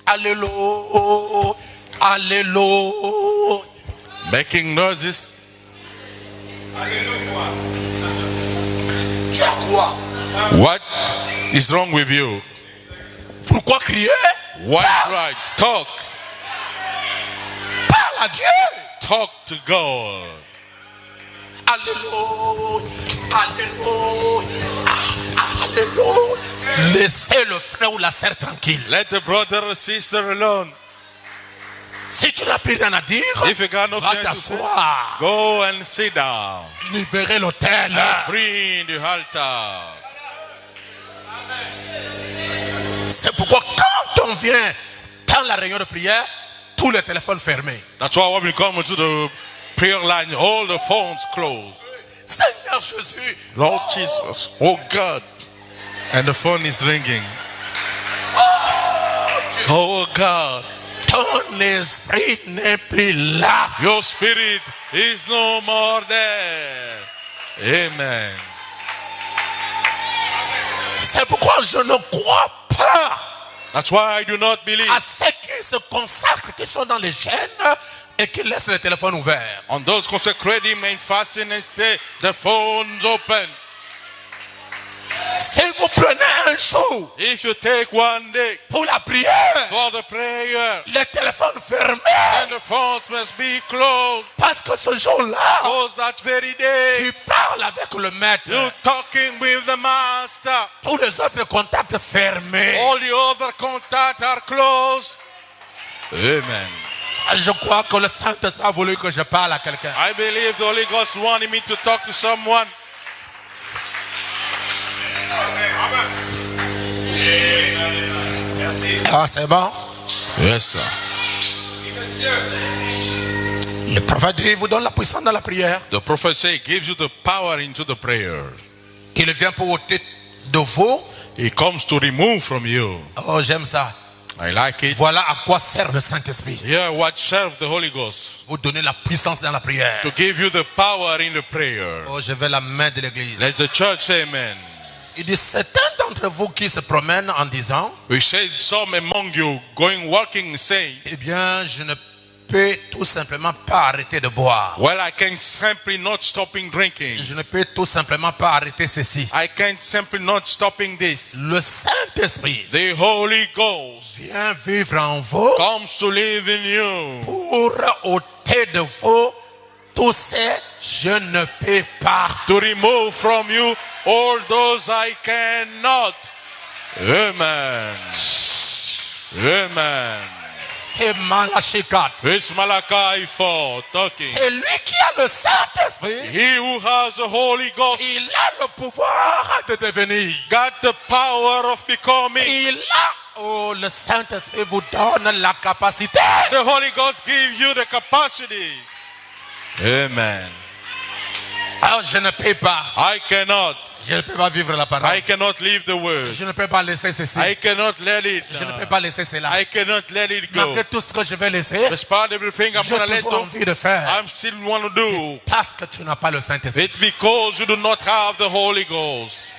Alléluia, alléluia. Making noises. Tu as quoi? What is wrong with you? Pourquoi crier? Why cry? Talk. Parle à Dieu. Talk to God. Alléluia, alléluia, alléluia. Laissez le frère ou la sœur tranquille. Let the brother or sister alone. Si tu n'as plus rien à dire, If you got nothing va else to say, t'asseoir. go and sit down. Libérez l'autel. Free in the altar. C'est pourquoi quand on vient dans la réunion de prière, tous les téléphones fermés. That's why when we come into the prayer line, all the phones closed. Seigneur Jésus, Lord Jesus, oh God. And the phone is ringing. Oh God. ton esprit n'est plus là. Your spirit is no more there. Amen. C'est pourquoi je ne crois pas That's why I do not believe à ceux qui se consacrent, qui sont dans les chaînes et qui laissent le téléphone ouvert. on those consecrated main fasting and stay the phones open. Si vous prenez un jour If you take one day pour la prière, for the prayer, les téléphones fermés, then the phones must be closed. parce que ce jour-là, Because that very day, tu parles avec le maître. you're talking with the master. Tous les autres contacts fermés. All the other contacts are closed. Amen. Je crois que le Saint-Esprit a voulu que je parle à quelqu'un. I believe the Holy Ghost wanted me to talk to someone. Ah, c'est bon. Yes, sir. Le prophète dit, il vous donne la puissance dans la prière. The prophet say, gives you the power into the prayer. Il vient pour ôter de vous. He comes to remove from you. Oh, j'aime ça. I like it. Voilà à quoi sert le Saint-Esprit. Here, what serves the Holy Ghost? Vous donner la puissance dans la prière. To give you the power in the prayer. Oh, je vais la main de l'église. Let the church say amen. Il dit, certains d'entre vous qui se promènent en disant, We said some among you going walking saying, eh bien, je ne peux tout simplement pas arrêter de boire. well, I can simply not stopping drinking. Je ne peux tout simplement pas arrêter ceci. I can simply not stopping this. Le Saint-Esprit The Holy Ghost vient vivre en vous comes to live in you pour ôter de vous tous ces je ne peux pas. to remove from you all those I cannot. Amen. Amen. C'est Malachie 4. It's Malachi 4 talking. C'est lui qui a le Saint-Esprit. He who has the Holy Ghost Il a le pouvoir de devenir. got the power of becoming. Il a, oh, le Saint-Esprit vous donne la capacité. The Holy Ghost gives you the capacity. Amen. Alors je ne peux pas. I cannot. Je ne peux pas vivre la parole. I cannot leave the word. Je ne peux pas laisser ceci. I cannot let it. Je ne peux pas laisser cela. I cannot let it go. Malgré tout ce que je vais laisser, Despite everything I'm j'ai going to let toujours go, envie de faire. I'm still want to do. Parce que tu n'as pas le Saint-Esprit. It's because you do not have the Holy Ghost.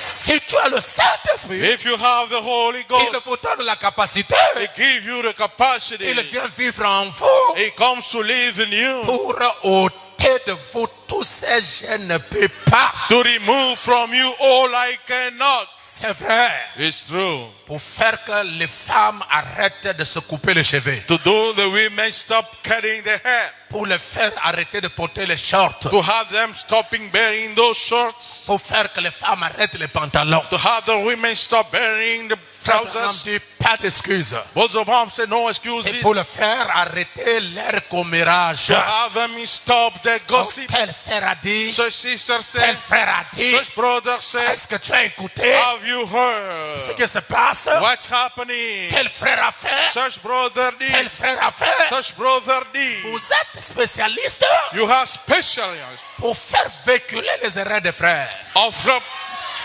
Si tu as le Saint-Esprit, If you have the Holy il Ghost, vous donne la capacité. it gives you the capacity. Il vient vivre en vous It comes to live in you pour ôter de vous tous ces je ne peux pas. to remove from you all I cannot. C'est vrai. It's true. Pour faire que les femmes arrêtent de se couper les cheveux. To do the women stop cutting their hair. Pour les faire arrêter de porter les shorts. To have them stopping wearing those shorts. Pour faire que les femmes arrêtent les pantalons. To have the women stop wearing the trousers. Dit, pas d'excuses. Both of them say no C'est excuses. pour le faire arrêter leur commérage. To have them stop their gossip. Tel sœur a dit, Such sister tel said, frère a dit. such brother said, Est-ce que tu as écouté have you ce heard qui se passe? what's happening? Tel frère a fait. Such brother Tel did, frère a fait. such brother did. Vous êtes spécialiste You have specialists pour faire véhiculer les erreurs des frères. of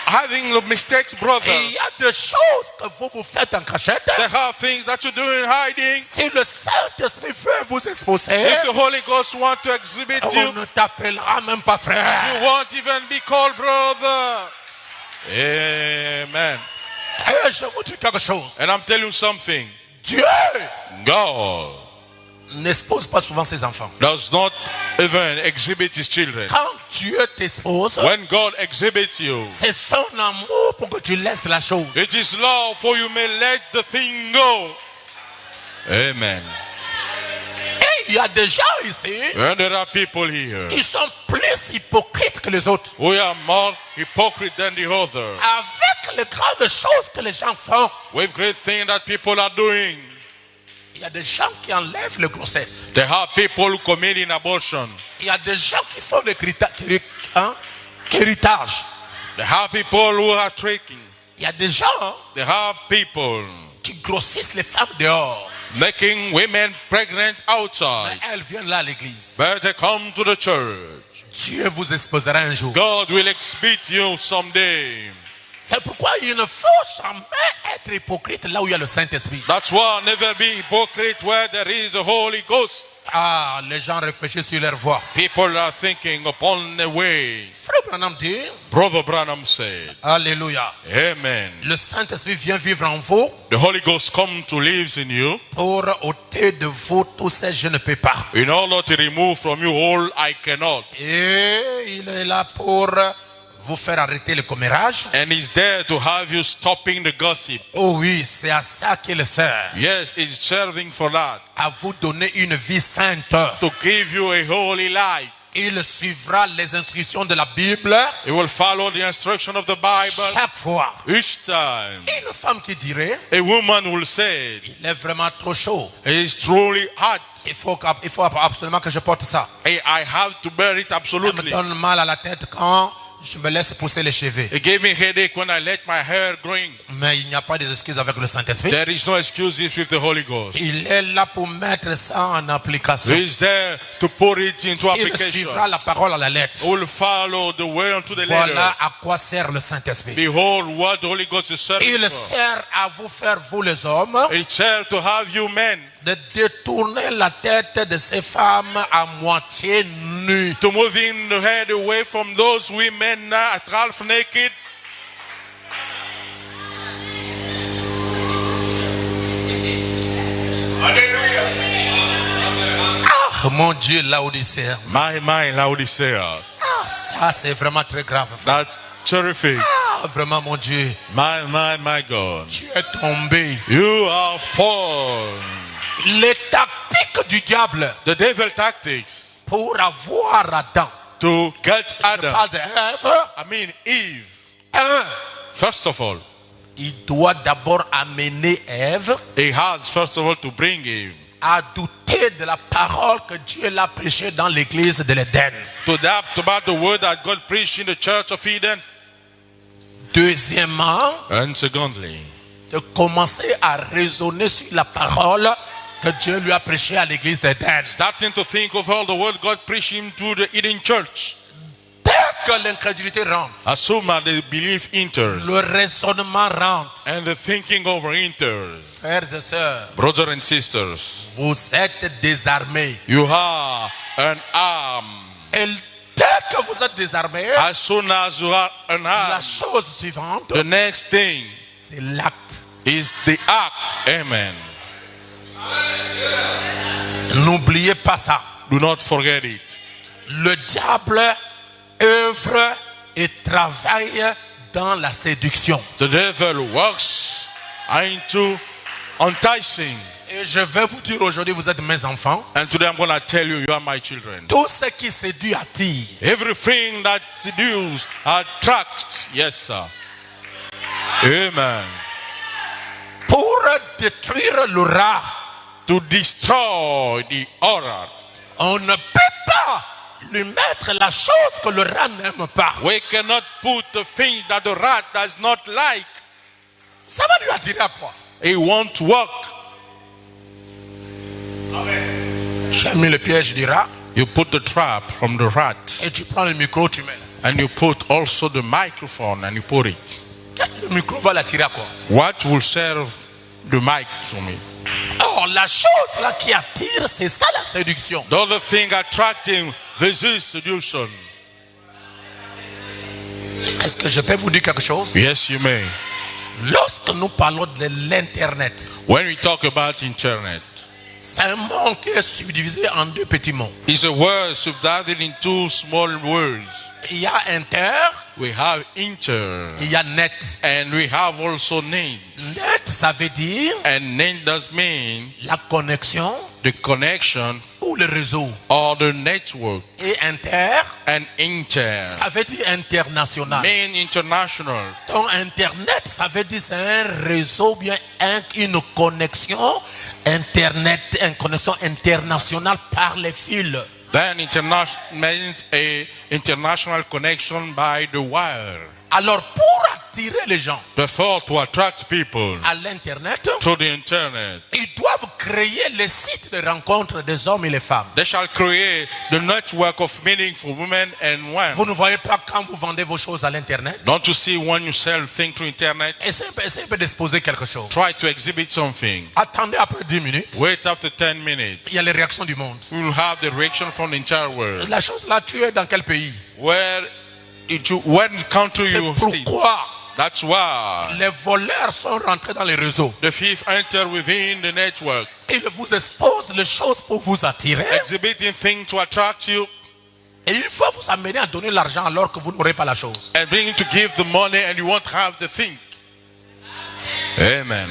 having the mistakes, Et il brothers. y a des choses que vous faites en cachette. They have things that you do in hiding. Si le Saint-Esprit veut vous exposer, If the Holy Ghost want to exhibit on you, ne t'appellera même pas frère. you won't even be called brother. Amen. Et je vous dis quelque chose. And I'm telling you something. Dieu God n'expose pas souvent ses enfants. does not even exhibit his children. Quand Dieu t'expose, When God exhibits you, c'est son amour pour que tu laisses la chose. it is love for you may let the thing go. Amen. Et il y a des gens ici And there are people here qui sont plus hypocrites que les autres. who are more hypocrite than the other. Avec les grandes choses que les gens font, With great things that people are doing, Il y a des gens qui enlèvent les grossesses. There are people who commit an abortion. Il y a des gens qui font des héritage. There are people who are tricking. Il y a des gens There are people qui grossissent les femmes dehors. making women pregnant Mais outside. elles viennent là à l'église. But they come to the church. Dieu vous exposera un jour. God will exhibit you someday. C'est pourquoi il ne faut jamais être hypocrite là où il y a le Saint-Esprit. That's why never be hypocrite where there is the Holy Ghost. Ah, les gens réfléchissent sur leur voie. People are thinking upon the way. Frère Branham dit, Brother Branham said, Alléluia. Amen. Le Saint-Esprit vient vivre en vous The Holy Ghost come to live in you pour ôter de vous tous ces je ne peux pas. in order to remove from you all I cannot. Et il est là pour vous faire arrêter le commérage. And he's there to have you stopping the gossip. Oh oui, c'est à ça qu'il sert. Yes, it's serving for that. À vous donner une vie sainte. To give you a holy life. Il suivra les instructions de la Bible He will follow the instruction of the Bible chaque fois. each time. Une femme qui dirait, A woman will say, il est vraiment trop chaud. it's truly hot. Il faut absolument que je porte ça. Hey, I have to bear it Ça me absolutely. donne mal à la tête quand je me laisse pousser les cheveux. It gave me headache when I let my hair growing. Mais il n'y a pas d'excuse avec le Saint-Esprit. There is no excuses with the Holy Ghost. Il est là pour mettre ça en application. He is there to put it into Il application. suivra la parole à la lettre. He will follow the way to the letter. Voilà à quoi sert le Saint-Esprit. Behold what the Holy Ghost is serving Il for. sert à vous faire, vous les hommes, It's there to have you men de détourner la tête de ces femmes à moitié nues. to moving the head away from those women at half naked. Ah, mon Dieu, Laodicée. My Laodicea. Ah, ça c'est vraiment très grave, frère. That's terrific. Ah, vraiment, mon Dieu. My God. Tu es tombé. You are fallen. Les tactiques du diable The devil tactics pour avoir Adam. to get Adam. Pas d'Ève. I mean Eve. Un, First of all, il doit d'abord amener Ève he has first of all to bring Eve. à douter de la parole que Dieu l'a prêchée dans l'église de l'Éden. To doubt about the word that God preached in the church of Eden. Deuxièmement, And secondly, de commencer à raisonner sur la parole que Dieu lui a prêchée à l'église d'Éden. starting to think of all the word God preached him to the Eden church. Dès que l'incrédulité rentre, As soon as the belief enters le raisonnement rentre. and the thinking over enters, Frères et sœurs, brothers and sisters, vous êtes désarmés. you have an arm. Et dès que vous êtes désarmés, As soon as you have an la arm, chose suivante, the next thing c'est l'acte. is the act. Amen. N'oubliez pas ça. Do not forget it. Le diable œuvre et travaille dans la séduction. The devil works into enticing. Et je vais vous dire aujourd'hui, vous êtes mes enfants. And today I'm going to tell you, you are my children. Tout ce qui séduit attire. Everything that seduces attracts. Yes, sir. Amen. Pour détruire le rat, To destroy the order. on ne peut pas lui mettre la chose que le rat n'aime pas. We cannot put the thing that the rat does not like. Ça va lui attirer à quoi? It won't work. Tu as mis le piège du rat You put the trap from the rat. et tu prends le micro, tu mets là. And you put also the microphone and you put it. Le micro va l'attirer à quoi? What will serve the mic to me? Or, la chose là qui attire, c'est ça la séduction. The other thing attracting, this is seduction. Est-ce que je peux vous dire quelque chose? Yes, you may. Lorsque nous parlons de l'Internet, When we talk about internet, c'est un mot qui est subdivisé en deux petits mots. it's a word subdivided in two small words. Il y a inter, We have inter il y a net. and we have also net. Net, ça veut dire And net does mean la connexion the connection ou le réseau. or the network. Et inter, And inter ça veut dire international. mean international. Donc Internet, ça veut dire c'est un réseau, bien une connexion Internet, une connexion internationale par les fils. Then international means a international connection by the wire. Alors pour attirer les gens Therefore, to attract people à l'Internet, through the internet, ils doivent créer les sites de rencontre des hommes et les femmes. they shall create the network of meaning for women and men. Vous ne voyez pas quand vous vendez vos choses à l'Internet? Don't you see when you sell things through internet? Essayez un peu d'exposer quelque chose. Try to exhibit something. Attendez après 10 minutes. Wait after 10 minutes. Il y a les réactions du monde. You will have the reaction from the entire world. La chose là, tu es dans quel pays? When country C'est you see. pourquoi That's why les voleurs sont rentrés dans les réseaux. the thief enter within the network, Ils vous exposent les choses pour vous attirer. exhibiting things to attract you Et il faut vous amener à donner l'argent alors que vous n'aurez pas la chose. and bring you to give the money and you won't have the thing. Amen.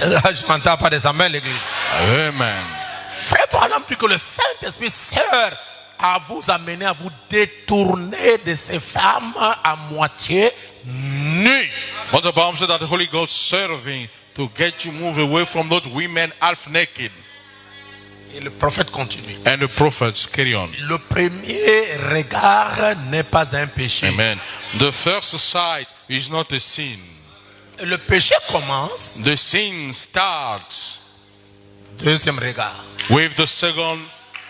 Je n'entends pas des amens l'église. Amen. Frère Branham dit que le Saint-Esprit sert à vous amener à vous détourner de ces femmes à moitié nues. But the Bible said that the Holy Ghost serving to get you move away from those women half naked. Et le prophète continue. And the prophets carry on. Le premier regard n'est pas un péché. Amen. The first sight is not a sin. Le péché commence. The sin starts Deuxième regard. with the second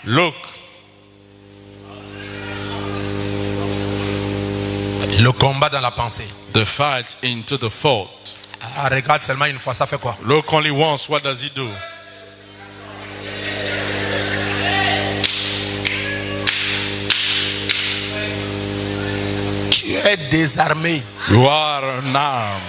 look. Le combat dans la pensée. The fight into the thought. Ah, regarde seulement une fois, ça fait quoi? Look only once, what does he do? Tu es désarmé. You are unarmed.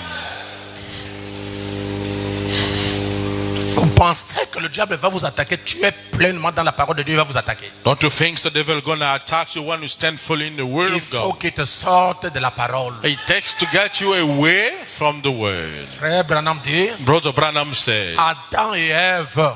Vous pensez que le diable va vous attaquer? Tu es pleinement dans la parole de Dieu, il va vous attaquer. Don't you think the devil gonna attack you when you stand fully in the word Il of faut God? qu'il te sorte de la parole. It takes to get you away from the word. Frère Branham dit, Brother Branham said, Adam et Ève,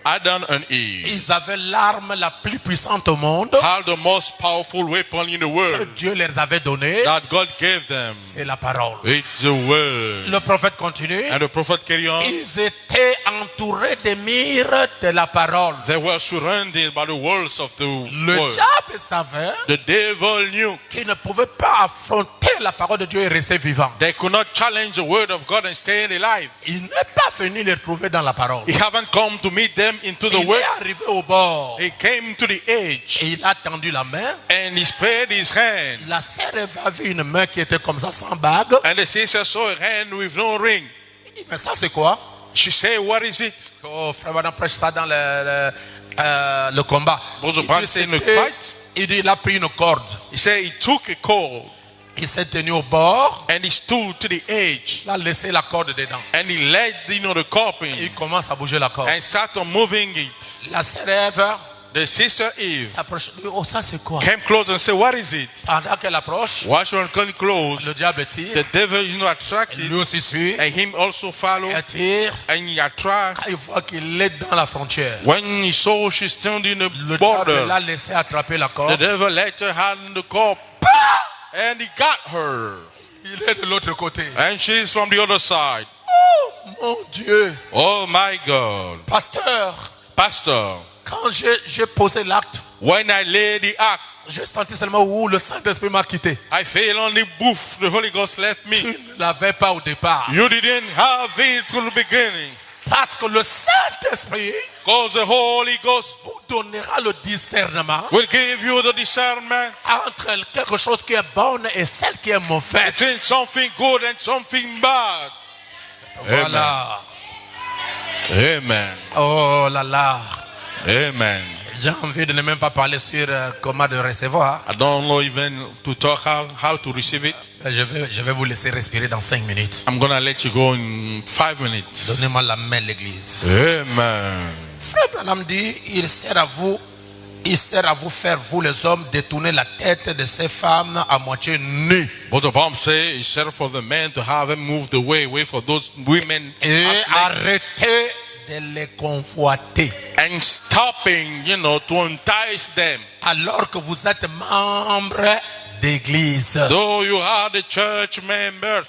Adam and Eve ils avaient l'arme la plus puissante au monde had the most powerful weapon in the que world Dieu leur avait donné, that God gave them. c'est la parole. It's the word. Le prophète continue. And the prophet carry on. Ils étaient entourés des murs de la parole. They were surrounded by the walls of the Le word. diable savait The devil knew qu'il ne pouvait pas affronter la parole de Dieu et rester vivant. they could not challenge the word of God and stay alive. Il n'est pas venu les trouver dans la parole. He haven't come to meet them into the Il word. est arrivé au bord. He came to the edge Et il a tendu la main. and he spread his hand. La sœur a vu une main qui était comme ça, sans bague. And the sister saw a hand with no ring. Il dit, mais ça c'est quoi? She said, what is it? Oh, frère Madame prêche ça dans le combat. Brother Il Branham dit, said in the c'était- fight, il dit, il a pris une corde. he said he took a cord Il s'est tenu au bord. and he stood to the edge Il a laissé la corde dedans. and he laid the coping Il commence à bouger la corde. and sat on moving it. La sœur Ève The sister Eve s'approche. Oh, ça c'est quoi? came close and said, what is it? Pendant qu'elle approche, Watch one come close. le diable tire. The devil is not attracted Lui aussi suit. and him also follow Elle tire. and he attract. Il voit qu'il est dans la frontière. When he saw she stood in the Le diable border, l'a laissé attraper la the corde. devil let her hand in the cup and he got her. Il est de l'autre côté. And she's from the other side. Mon Dieu. Oh my God. Pasteur, Pastor, quand j'ai posé l'acte, when I lay the act, j'ai senti seulement où le Saint-Esprit m'a quitté. I fell on the booth. The Holy Ghost left me. Tu ne l'avais pas au départ. You didn't have it from the beginning. Parce que le Saint-Esprit Because the Holy Ghost vous donnera le discernement will give you the discernment entre quelque chose qui est bon et celle qui est mauvaise. between something good and something bad. Voilà. Amen. Oh là là. Amen. J'ai envie de ne même pas parler sur comment de recevoir. I don't know even to talk how to receive it. Je vais vous laisser respirer dans 5 minutes. I'm going to let you go in 5 minutes. Donnez-moi la main, l'église. Amen. Frère Branham dit, il sert à vous faire, vous les hommes, détourner la tête de ces femmes à moitié nues. But the Bible says it's said for the men to have them moved away for those women Et half naked, arrêter de les convoiter. and stopping, to entice them. Alors que vous êtes membre d'église. Though you are the church members,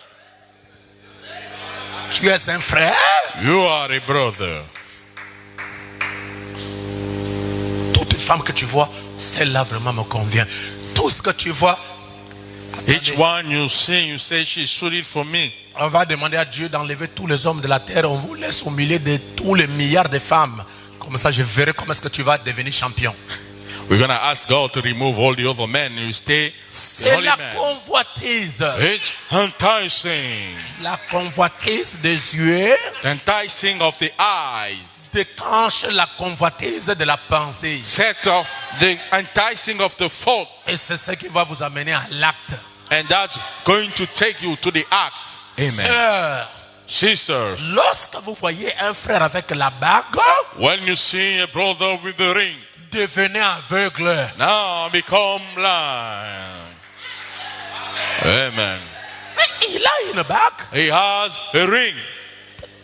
Tu es un frère. you are a brother. Toute femme que tu vois, celle-là vraiment me convient. Tout ce que tu vois, Each one you see, you say she's suited for me. on va demander à Dieu d'enlever tous les hommes de la terre. On vous laisse au milieu de tous les milliards de femmes. Comme ça, je verrai comment est-ce que tu vas devenir champion. We're going to ask God to remove all the other men. You stay the C'est holy la man. convoitise. It's enticing. La convoitise des yeux Enticing of the eyes. déclenche la convoitise de la pensée. Set of the enticing of the thought. Et c'est ce qui va vous amener à l'acte. And that's going to take you to the act. Amen. Sœurs, Sisters, lorsque vous voyez un frère avec la bague, when you see a brother with the ring, devenez aveugle. now become blind. Amen. Mais il a une bague, He has a ring.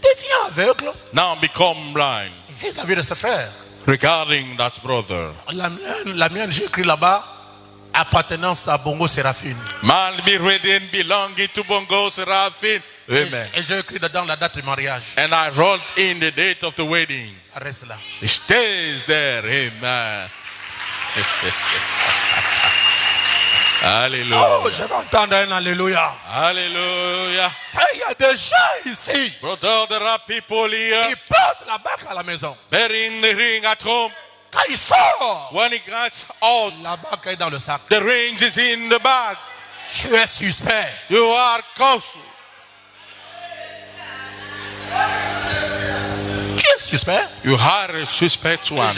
devient aveugle Now become blind. vis-à-vis de ses frères. Regarding that brother. La mienne, j'ai écrit là-bas, appartenance à Bongo Séraphine. Man be reading belonging to Bongo Seraphim. Amen. Et j'ai écrit dedans la date du mariage. And I wrote in the date of the wedding. Ça reste là. It stays there. Amen. Hallelujah. Oh, je vais entendre un alléluia. Hallelujah. Frère, il y a des gens ici. Brother, there are people here Ils portent la bague à la maison. bearing the ring at home. Quand ils sortent, When it gets out, la bague est dans le sac. the ring is in the bag. Tu es suspect. You are cautious. Tu es suspect. You are a suspect Et one.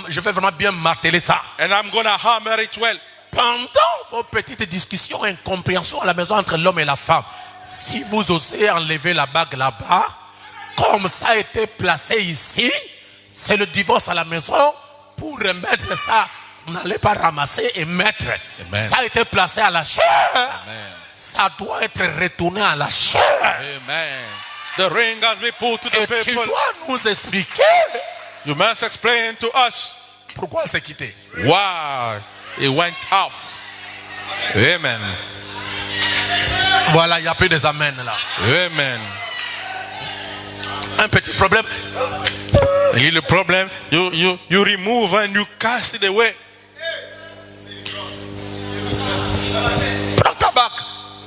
je vais vraiment bien marteler ça. And I'm going to hammer it well. Pendant vos petites discussions et incompréhensions à la maison entre l'homme et la femme, si vous osez enlever la bague là-bas, comme ça a été placé ici, c'est le divorce à la maison. Pour remettre ça, vous n'allez pas ramasser et mettre. Amen. Ça a été placé à la chair. Amen. Ça doit être retourné à la chair. Amen. The ring has been put to the Et tu people. dois nous expliquer You must explain to us pourquoi c'est quitté. why it went off. Amen. Voilà, il n'y a plus des amens là. Amen. Un petit problème. A little problem, you remove and you cast it away. Prends ta bague.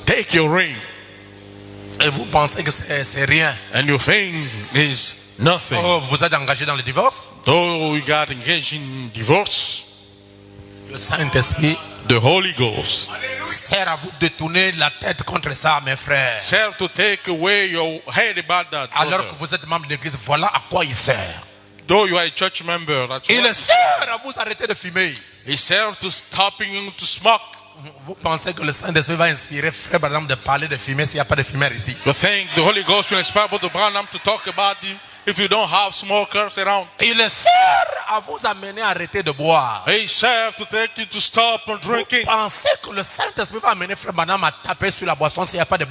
Take your ring Et vous pensez que c'est rien. and you think is nothing. Oh, vous êtes engagé dans le divorce. Though you got engaged in divorce, Le Saint-Esprit the Holy Ghost sert à vous détourner la tête contre ça, mes frères. serve to take away your head about that. Alors brother. que vous êtes membre de l'église, voilà à quoi il sert. Though you are a church member, that's Il what sert à vous arrêter de fumer. he serves to stopping you to smoke. Vous pensez que le Saint-Esprit va inspirer frère Branham de parler de fumer s'il n'y a pas de fumeur ici? You think the Holy Ghost will inspire Brother Branham to talk about you if you don't have smokers around? Il sert à vous amener à arrêter de boire. He serves to take you to stop on Vous drinking. pensez que le Saint-Esprit va amener frère Branham à taper sur la boisson s'il n'y a pas de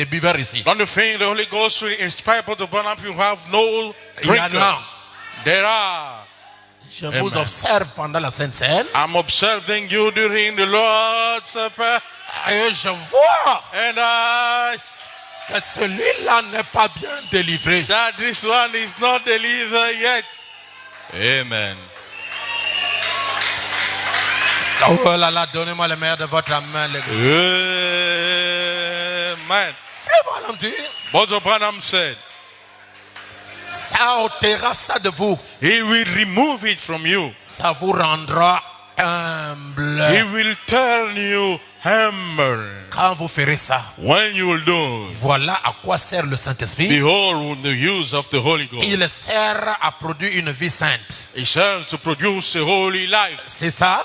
buveurs ici? Don't you think the Holy Ghost will inspire Brother Branham if you have no Il y en drinker? a. There are. Je vous observe pendant la Sainte Seine I'm observing you during the Lord's Supper, et je vois and I que celui-là n'est pas bien délivré. that this one is not delivered yet. Amen. Oh là là, donnez-moi le meilleur de votre main, les gars. Amen. Frère Branham dit, Brother Branham said, ça ôtera ça de vous. He will remove it from you. Ça vous rendra He humble. will turn you humble. Quand vous ferez ça, When you will do, voilà à quoi sert le Saint-Esprit. behold the use of the Holy Ghost. Il sert à produire une vie sainte. He serves to produce a holy life. C'est ça.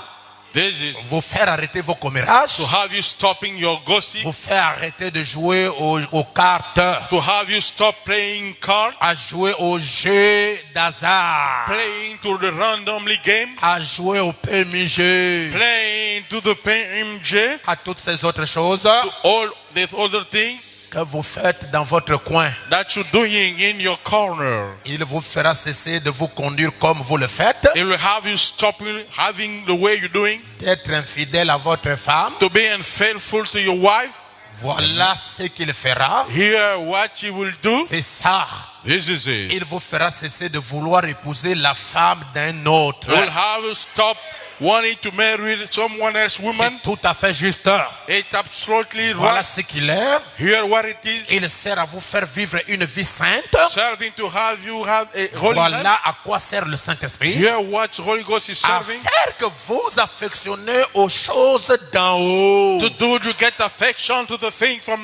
This is Vous faire arrêter vos commérages. to have you stopping your gossip, Vous faire arrêter de jouer aux cartes. to have you stop playing cards, À jouer aux jeux d'hasard. playing to the randomly game, À jouer au PMJ. playing to the PMJ, À toutes ces autres choses. to all these other things. que vous faites dans votre coin, that you're doing in your corner. il vous fera cesser de vous conduire comme vous le faites, It will have you stopping having the way you're doing, d'être infidèle à votre femme. to be unfaithful to your wife. Voilà ce qu'il fera. Hear what he will do. C'est ça. This is it. Il vous fera cesser de vouloir épouser la femme d'un autre. It will have you stop wanting to marry someone else woman. C'est tout à fait juste. It's absolutely Voilà right. ce qu'il est. Hear what it is. Il sert à vous faire vivre une vie sainte. Serving to have you have a holy life. Voilà à quoi sert le Saint-Esprit. Hear what Holy Ghost is À serving. faire que vous affectionnez aux choses d'en haut. To do you get affection to the thing from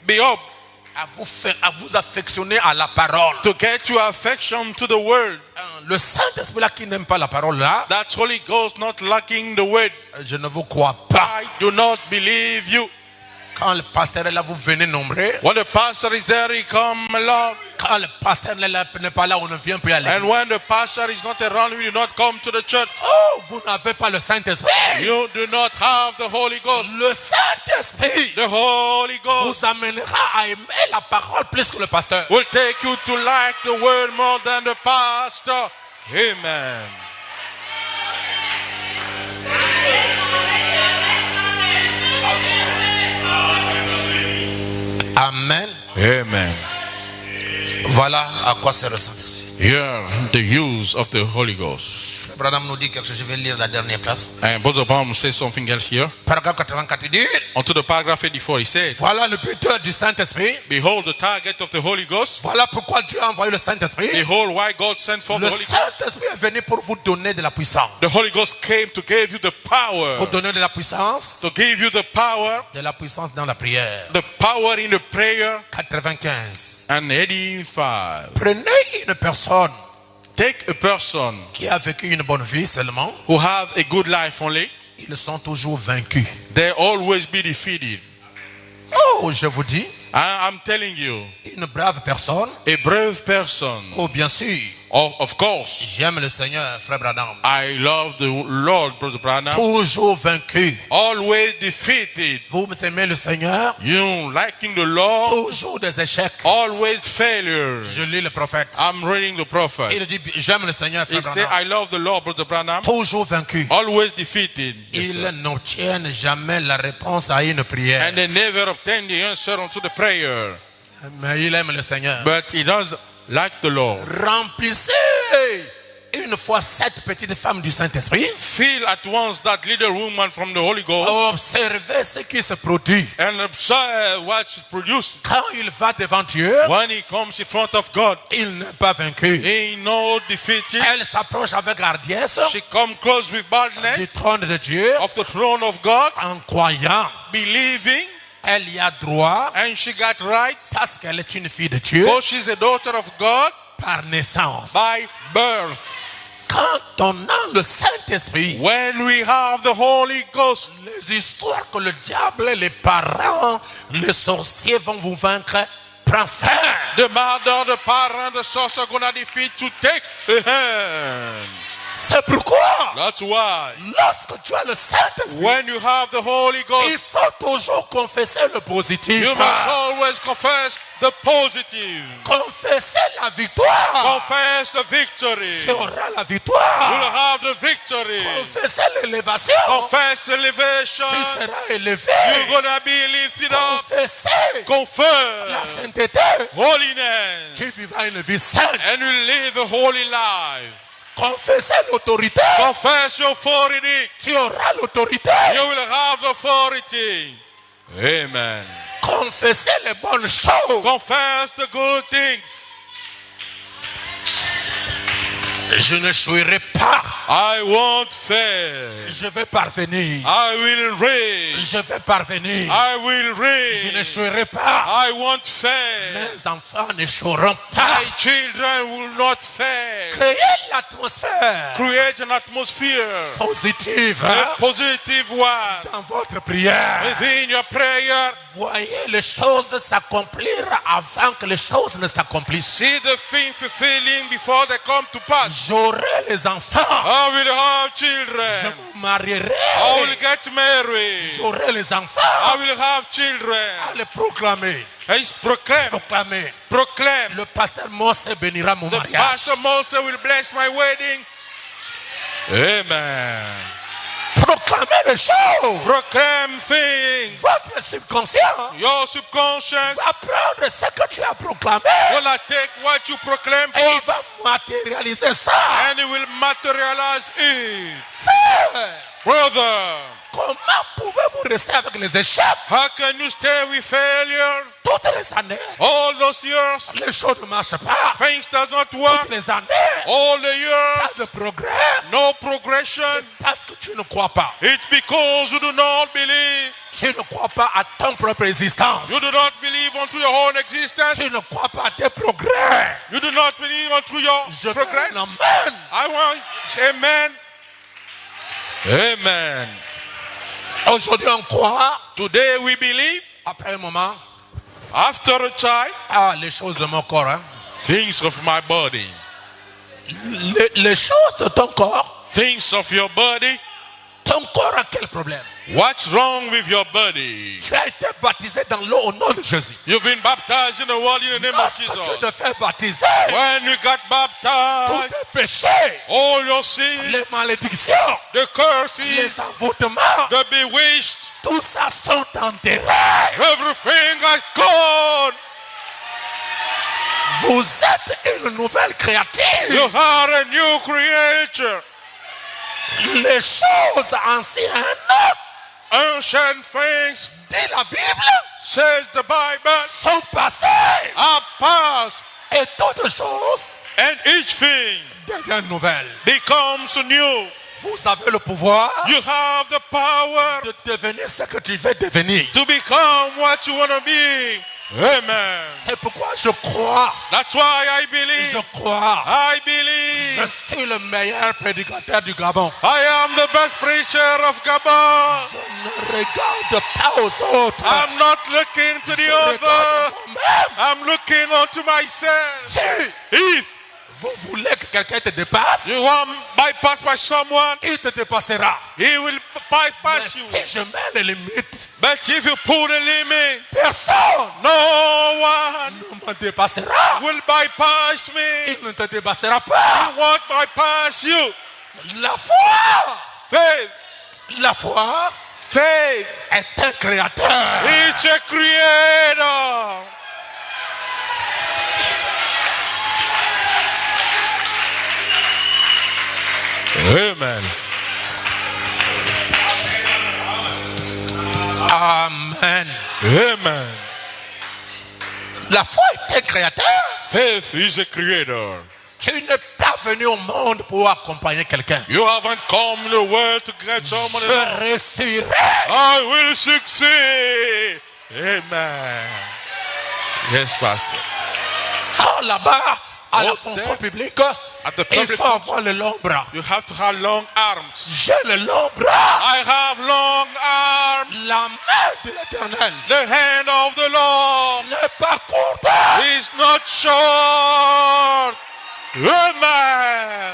beyond. À vous affectionner à la parole. To get your affection to the word. Le Saint-Esprit là qui n'aime pas la parole là, That Holy Ghost not lacking the word. je ne vous crois pas. I do not believe you. Quand le pasteur est là, vous venez nombreux. When the pastor is there, he come along. Quand le pasteur n'est pas là, on ne vient plus à l'église. And when the pastor is not around, you do not come to the church. Oh, vous n'avez pas le Saint-Esprit. You do not have the Holy Ghost. Le Saint-Esprit The Holy Ghost vous amènera à aimer la parole plus que le pasteur. will take you to like the word more than the pastor. Amen. Amen. Amen. Voilà à quoi sert le Saint-Esprit. Here, the use of the Holy Ghost. Branham nous dit quelque chose, je vais lire la dernière place. And Brother Brown says something else here. Paragraphe 84 dit, Onto the paragraph 84, he says, voilà le buteur du Saint-Esprit. behold the target of the Holy Ghost. Voilà pourquoi Dieu a envoyé le Saint-Esprit. Behold why God sent forth Le the Holy Ghost. Saint-Esprit est venu pour vous donner de la puissance. The Holy Ghost came to give you the power. Pour donner de la puissance. To give you the power. De la puissance dans la prière. The power in the prayer. 95. And 85. Prenez une personne Take a person qui a vécu une bonne vie seulement. who have a good life only. Ils sont toujours vaincus. They always be defeated. Oh, je vous dis, I'm telling you, une brave personne. a brave person. Oh, bien sûr. Of course, J'aime le Seigneur, frère Branham. I love the Lord, Brother Branham. Toujours vaincu. Always defeated. Vous aimez le Seigneur. You liking the Lord. Toujours des échecs. Always failures. Je lis le prophète. I'm reading the prophet. Il dit, j'aime le Seigneur, He frère said, Branham. I love the Lord, Brother Branham. Toujours vaincu. Always defeated. Yes, Ils sir. n'obtiennent jamais la réponse à une prière. And they never obtain the answer unto the prayer. Mais il aime le Seigneur. But he does like the Lord. Remplissez une fois 7 petites femmes du Saint-Esprit. Feel at once that little woman from the Holy Ghost. Observez ce qui se produit. And observe what she produces. Quand il va devant Dieu, When he comes in front of God, il n'est pas vaincu. he no defeated. Elle s'approche avec hardiesse She come close with du boldness trône de Dieu of the throne of God, en croyant. believing, Elle y a droit and she got right parce qu'elle est une fille de Dieu because she's a daughter of God par naissance. by birth. Quand on a le Saint-Esprit, When we have the Holy Ghost, les histoires que le diable, les parents, les sorciers vont vous vaincre, prend fin. the mother, the parent, the sorcerer gonna defeat to take a hand. C'est pourquoi, That's why lorsque tu as le Saint-Esprit, when you have the Holy il Ghost, faut toujours confesser le positif. you must always confess the positive. Confesser la victoire. Confess the victory. Tu auras la You'll victoire. have the victory. Confesser l'élévation. Confess elevation. Tu seras élevé. You're gonna be lifted up. Confesser la Confess sainteté. holiness. Tu vivras une vie sainte. And you live a holy life. Confesser l'autorité. Confess your authority. Tu auras l'autorité. You will have authority. Amen. Confesser les bonnes choses. Confess the good things. Je ne jouirai pas. I won't fail. Je vais parvenir. I will reign. Je vais parvenir. I will Je ne reign. jouirai pas. I won't fail. Mes enfants ne joueront pas. My children will not fail. Créez l'atmosphère Create an atmosphere, positive a positive one. dans votre prière. Within your prayer, Voyez les choses s'accomplir avant que les choses ne s'accomplissent. see the thing fulfilling before they come to pass. J'aurai les enfants. I will have Je children. me marierai. I will get married. J'aurai les enfants. I will have children. Allez proclamer. He's proclaim. Proclamer. Proclaim. Le pasteur Mose bénira mon The mariage. pastor Moses will bless my wedding. Amen. Proclamer les choses. Proclaim things. Votre subconscient Your subconscious va prendre ce que tu as proclamé will take what you proclaim et il va matérialiser ça. and it will materialize it. Frère, Brother, comment pouvez-vous rester avec les échecs how can you stay with failure toutes les années? all those years? Les choses ne marchent pas. Things does not work Toutes les années, all the pas years. de progrès. No progression. Parce que tu ne crois pas. It's because you do not believe. Tu ne crois pas à ton propre existence. You do not believe unto your own existence. Tu ne crois pas à tes progrès. You do not believe unto your Je veux progress. un amen. I want amen. Amen. Aujourd'hui, on croit. Today we believe. Après un moment, After a time, les choses de mon corps. Hein. things of my body. Les choses de ton corps. Things of your body. Ton corps a quel problème? What's wrong with your body? Tu as été baptisé dans l'eau au nom de Jésus. You've been baptized in the world in the name of Lorsque tu Jesus. te fais baptiser, When you got tous baptized, tes péchés, all your sins, les malédictions, the curses, les envoûtements, the bewitched, tout ça sont enterrés. everything is gone. Vous êtes une nouvelle créature. You are a new creature. Les choses anciennes, Ancient things, dit la Bible, says the Bible, sont passées. are past, Et toutes choses and each thing deviennent nouvelles. becomes new. Vous avez le pouvoir You have the power de devenir ce que tu veux devenir. to become what you want to be. Amen. C'est pourquoi je crois. That's why I Je believe. crois. I Je believe. suis le meilleur prédicateur du Gabon. I am the best preacher of Gabon. Je ne regarde pas aux autres. I'm not looking to the Je regarde other. moi-même. I'm looking unto myself. Si If vous voulez que quelqu'un te dépasse, you want bypassed by someone, il te dépassera. he will Mais bypass you. si je mets les limites, But if you put a limit, personne no one ne me dépassera. will bypass me. Il ne te dépassera pas. He won't bypass you. La foi, Faith. la foi Faith. est un créateur. It's a creator. Amen. Amen. Amen. La foi est un créateur. Faith is a creator. Tu n'es pas venu au monde pour accompagner quelqu'un. You haven't come to the world to get someone Je along. réussirai. I will succeed. Amen. Yes, Pastor. Oh, là-bas, à la Oh, fonction there. publique, At the il public faut avoir le long bras. You have to have long arms. J'ai le long bras. I have long arms. La main de l'Éternel The hand of the Lord n'est pas courte. is not short. Amen.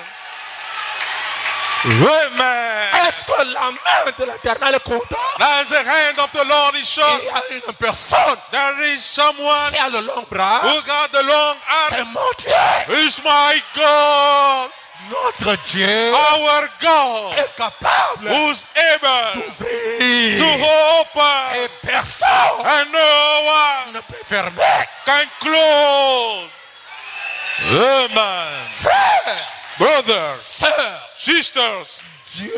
Amen. Est-ce que la main de l'Éternel est courte? As the hand of the Lord is short, Il y a une personne there is someone qui a le long bras. who got the long arm. C'est mon Dieu. Is my God, Notre Dieu our God, est capable who's able d'ouvrir. to open, Et personne and no one ne peut fermer. can close. Amen. Frère, Brothers, sœur, sisters, Dieu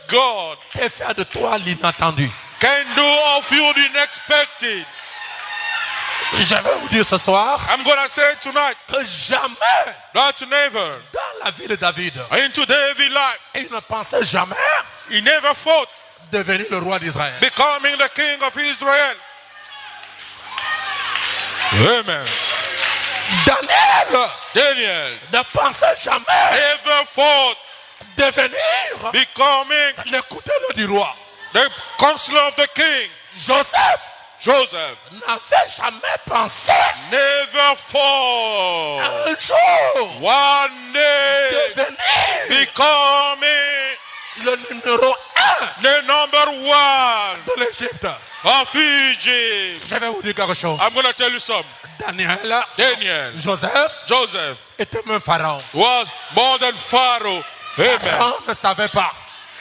God peut faire de toi l'inattendu. can do of you the unexpected. Je vais vous dire ce soir I'm going to say tonight que jamais that never dans la vie de David, into David's life, il ne pensait jamais he never fought devenir le roi d'Israël. becoming the king of Israel. Amen. Daniel Ne pensait jamais never fought devenir becoming le couteau du roi. the counselor of the king. Joseph N'avait jamais pensé never fought un jour one day devenir becoming le numéro the number one de l'Égypte. of Egypt. Je vais vous dire quelque chose. I'm going to tell you something. Daniel, Daniel, Joseph était même pharaon. was more than Pharaoh. Amen. Pharaon ne savait pas.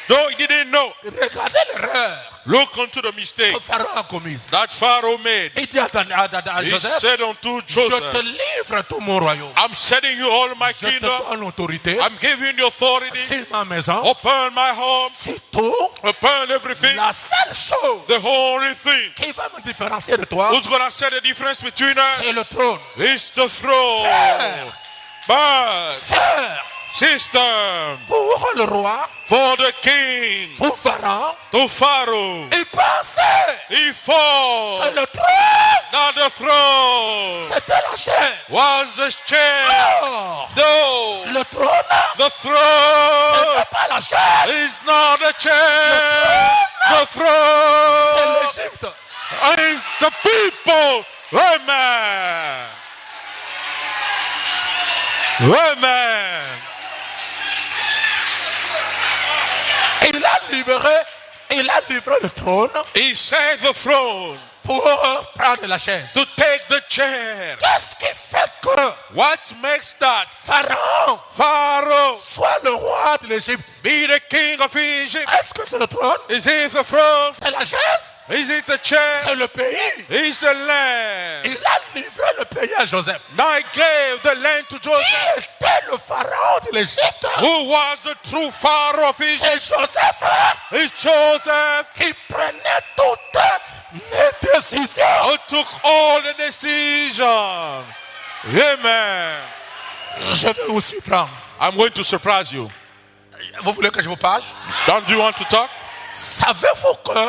Though he didn't know, Regardez l'erreur look unto the mistake que Pharaon a commise. that Pharaoh made. Il dit à He Joseph, said unto je te Joseph, livre tout mon royaume. I'm setting you all my Je te kingdom. donne l'autorité I'm giving you authority sur ma maison. upon my home, C'est tout. upon everything. La seule chose The only thing qui va me différencier de toi, who's going to set the difference between us c'est le trône. is the throne. Frère, But, sœur, sister, pour le roi, for the king, pour Pharaon, to Pharaoh, il pensait he que fought le trône, that the throne c'était la chaise. was a chair. Oh, Though le trône, the throne c'est pas la chaise. is not a chair, the C'est throne l'Égypte. is the people. Amen. Amen. Il a livré le trône He set the throne pour prendre la chaise. to take the chair. Qu'est-ce qui fait que What makes that Pharaon Pharaoh soit le roi de l'Égypte? be the king of Egypt? Est-ce que c'est le trône? Is it the throne? C'est la chaise? Is it the chair? C'est le pays? Is the land? Il a livré le pays à Joseph. Now he gave the land to Qui Joseph, était le pharaon de l'Égypte? who was the true Pharaoh of Egypt. C'est Joseph It's Joseph qui prenait toutes les décisions. who took all the decisions. Amen. Je vais vous surprendre. I'm going to surprise you. Vous voulez que je vous parle? Don't you want to talk? Savez-vous que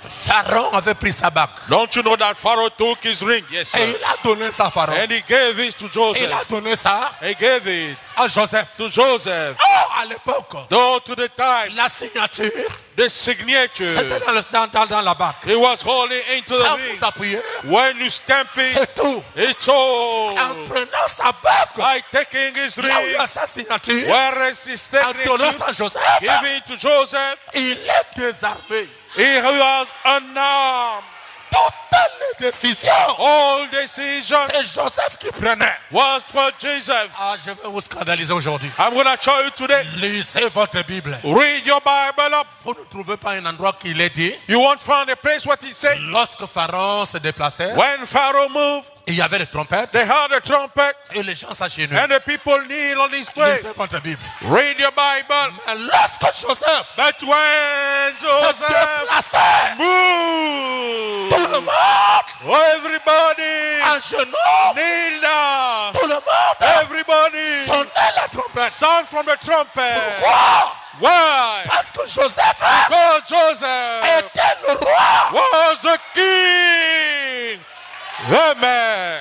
Pharaon avait pris sa bague Don't you know that Pharaoh took his ring? Yes, et sir. il a donné ça à Pharaon? And he gave it to Il a Joseph. donné ça He gave it à Joseph. to Joseph. Oh, à l'époque, Though to the time, la signature, the signature, c'était dans la bague. it was holding into the Quand ring. vous appuyez, When you stamp it, c'est tout. it's all. En prenant sa bague, By taking his là où il y ring, a sa signature, whereas his en donnant signature, ça à Joseph, giving to Joseph, il est désarmé. he was unarmed. Toutes les décisions, All decisions c'est Joseph qui prenait. was for Joseph. Ah, je vais vous scandaliser aujourd'hui. I'm going to show you today. Lisez votre Bible. Read your Bible up. Vous ne trouvez pas un endroit qu'il est dit. You won't find a place what he said. Lorsque Pharaon se déplaçait, When Pharaoh moved, il y avait les trompettes they heard a trumpet et les gens s'agenouillaient. and the people kneel on his place. Lisez votre Bible. Read your Bible. Mais lorsque Joseph But when se Joseph déplaçait, moved, tout le monde everybody à genoux, kneel down. tout le monde Everybody sonnait la trompette. sound from the trumpet. Pourquoi? Why? Parce que Joseph Because Joseph était le roi. was the king. Amen.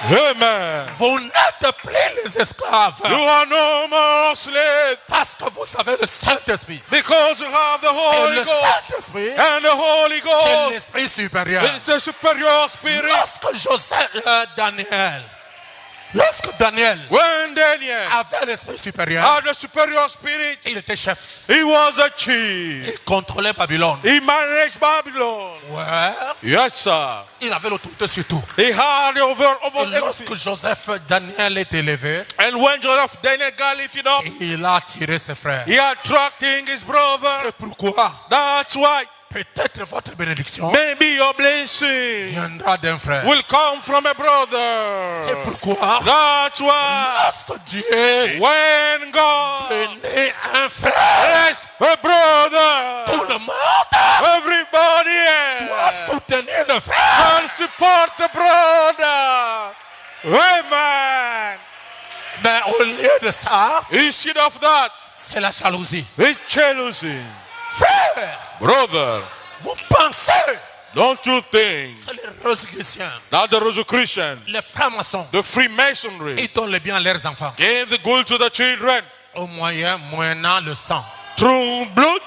Amen. Vous n'êtes plus les esclaves. You are no more slaves Parce que vous avez le Saint-Esprit. because you have the Et Holy le Ghost. Saint-Esprit, And the Holy c'est Ghost l'Esprit supérieur. is the superior spirit. Lorsque Daniel When Daniel avait l'Esprit supérieur, had the superior spirit, il était chef. he was a chief. Il contrôlait Babylone. He managed Babylon. Ouais. Yes, sir. Il avait l'autorité sur tout. He had over Et everything. lorsque Joseph Daniel est élevé, And when Joseph Daniel got lifted up, il a attiré ses frères. he attracting his brother. C'est pourquoi That's why peut-être votre bénédiction maybe your blessing viendra d'un frère. will come from a C'est brother. pourquoi That's why lorsque Dieu when God bénit un frère, bless a brother, tout le monde everybody doit else soutenir le frère. will support the brother. Amen. Mais au lieu de ça, Instead of that, c'est la jalousie. it's jealousy. Frère, Brother, vous pensez don't you think que les Rosicruciens, that the Rosicrucians, les francs-maçons, the Freemasonry, ils donnent le bien à leurs enfants gave the gold to the children au moyennant le sang? through blood?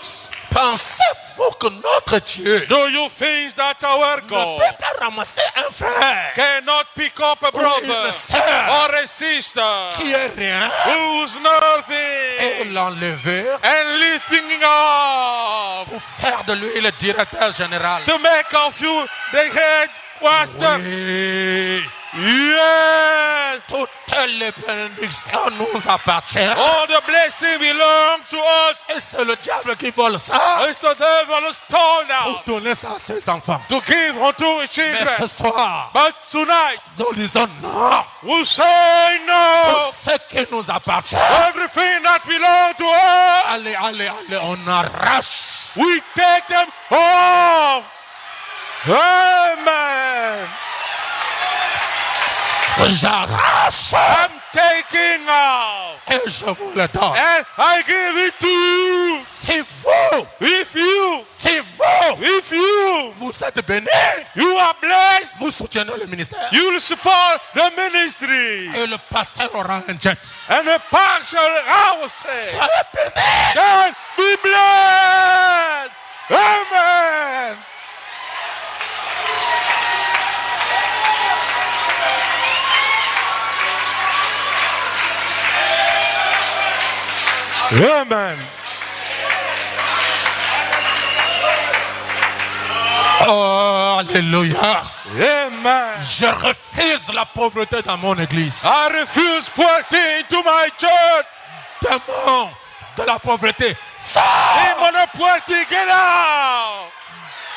Pensez-vous que notre Dieu Do you think that our ne God peut pas ramasser un frère cannot pick up a brother une sœur or a sister qui est rien who's et nothing l'enlever and lifting him up pour faire de lui le directeur général? to make of you the head master? Oui. Yes. Toutes les bénédictions nous appartiennent. All the blessing belongs to us. Et c'est le diable qui vole ça It's the devil stole pour now donner ça à ses enfants. to give unto his Mais ce children. soir, But tonight, nous disons non. we say no. Tout ce qui nous appartient. Everything that belongs to us, Allez, allez, allez, on arrache. we take them off. Amen. J'arrache I'm taking out. et je vous le donne. And I give it to you. Si vous, If you, vous êtes bénis, you are blessed, vous soutenez le ministère. you will support the ministry. Et le pasteur aura un jet. And the pastor, I will say, Soyez bénis. then be blessed. Amen. Amen. Oh, alléluia. Amen. Je refuse la pauvreté dans mon église. I refuse poverty into my church. Démon de la pauvreté. Sors. Demon of poverty, get out.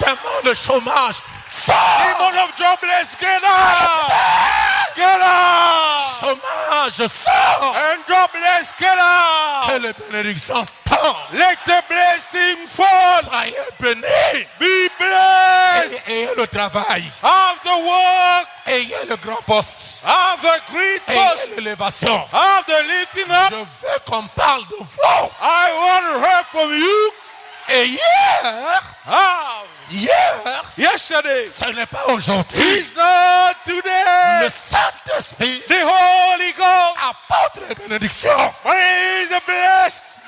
Démon de chômage. Sors. Demon of jobless, get out. Get out. Chômage, sors. And jobless, get Que out. les bénédictions tombent. Let the blessing fall. Soyez bénis. Be blessed. Ayez le travail. Have the work. Ayez le grand poste. Have the great post. Ayez l'élévation. Have the lifting up. Je veux qu'on parle de vous. I want to hear from you. Et hier, Have. Yesterday. ce n'est pas aujourd'hui. It's not today. Le Saint-Esprit The Holy Ghost apporte les bénédictions is blessed.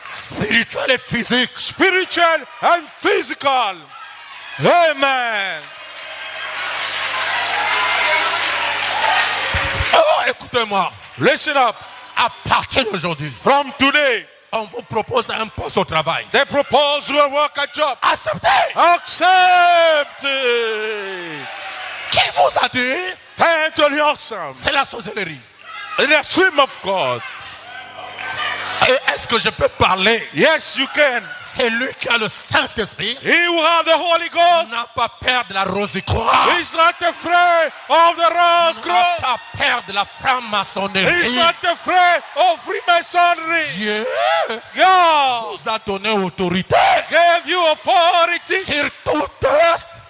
spirituelles et physiques. Spiritual and physical. Amen. Oh, écoutez-moi. Listen up. À partir d'aujourd'hui, From today, on vous propose un poste au travail. they propose you a work, a job. Acceptez. Accept it. Qui vous a dit? Tell yourself. C'est la sorcellerie. In the stream of God. Et est-ce que je peux parler? Yes, you can. C'est lui qui a le Saint-Esprit. He who has the Holy Ghost N'a pas peur de la rose-croix. is not afraid of the rose N'a cross. pas peur de la He's franc-maçonnerie. not afraid of Freemasonry. Dieu God vous a donné autorité gave you authority sur toutes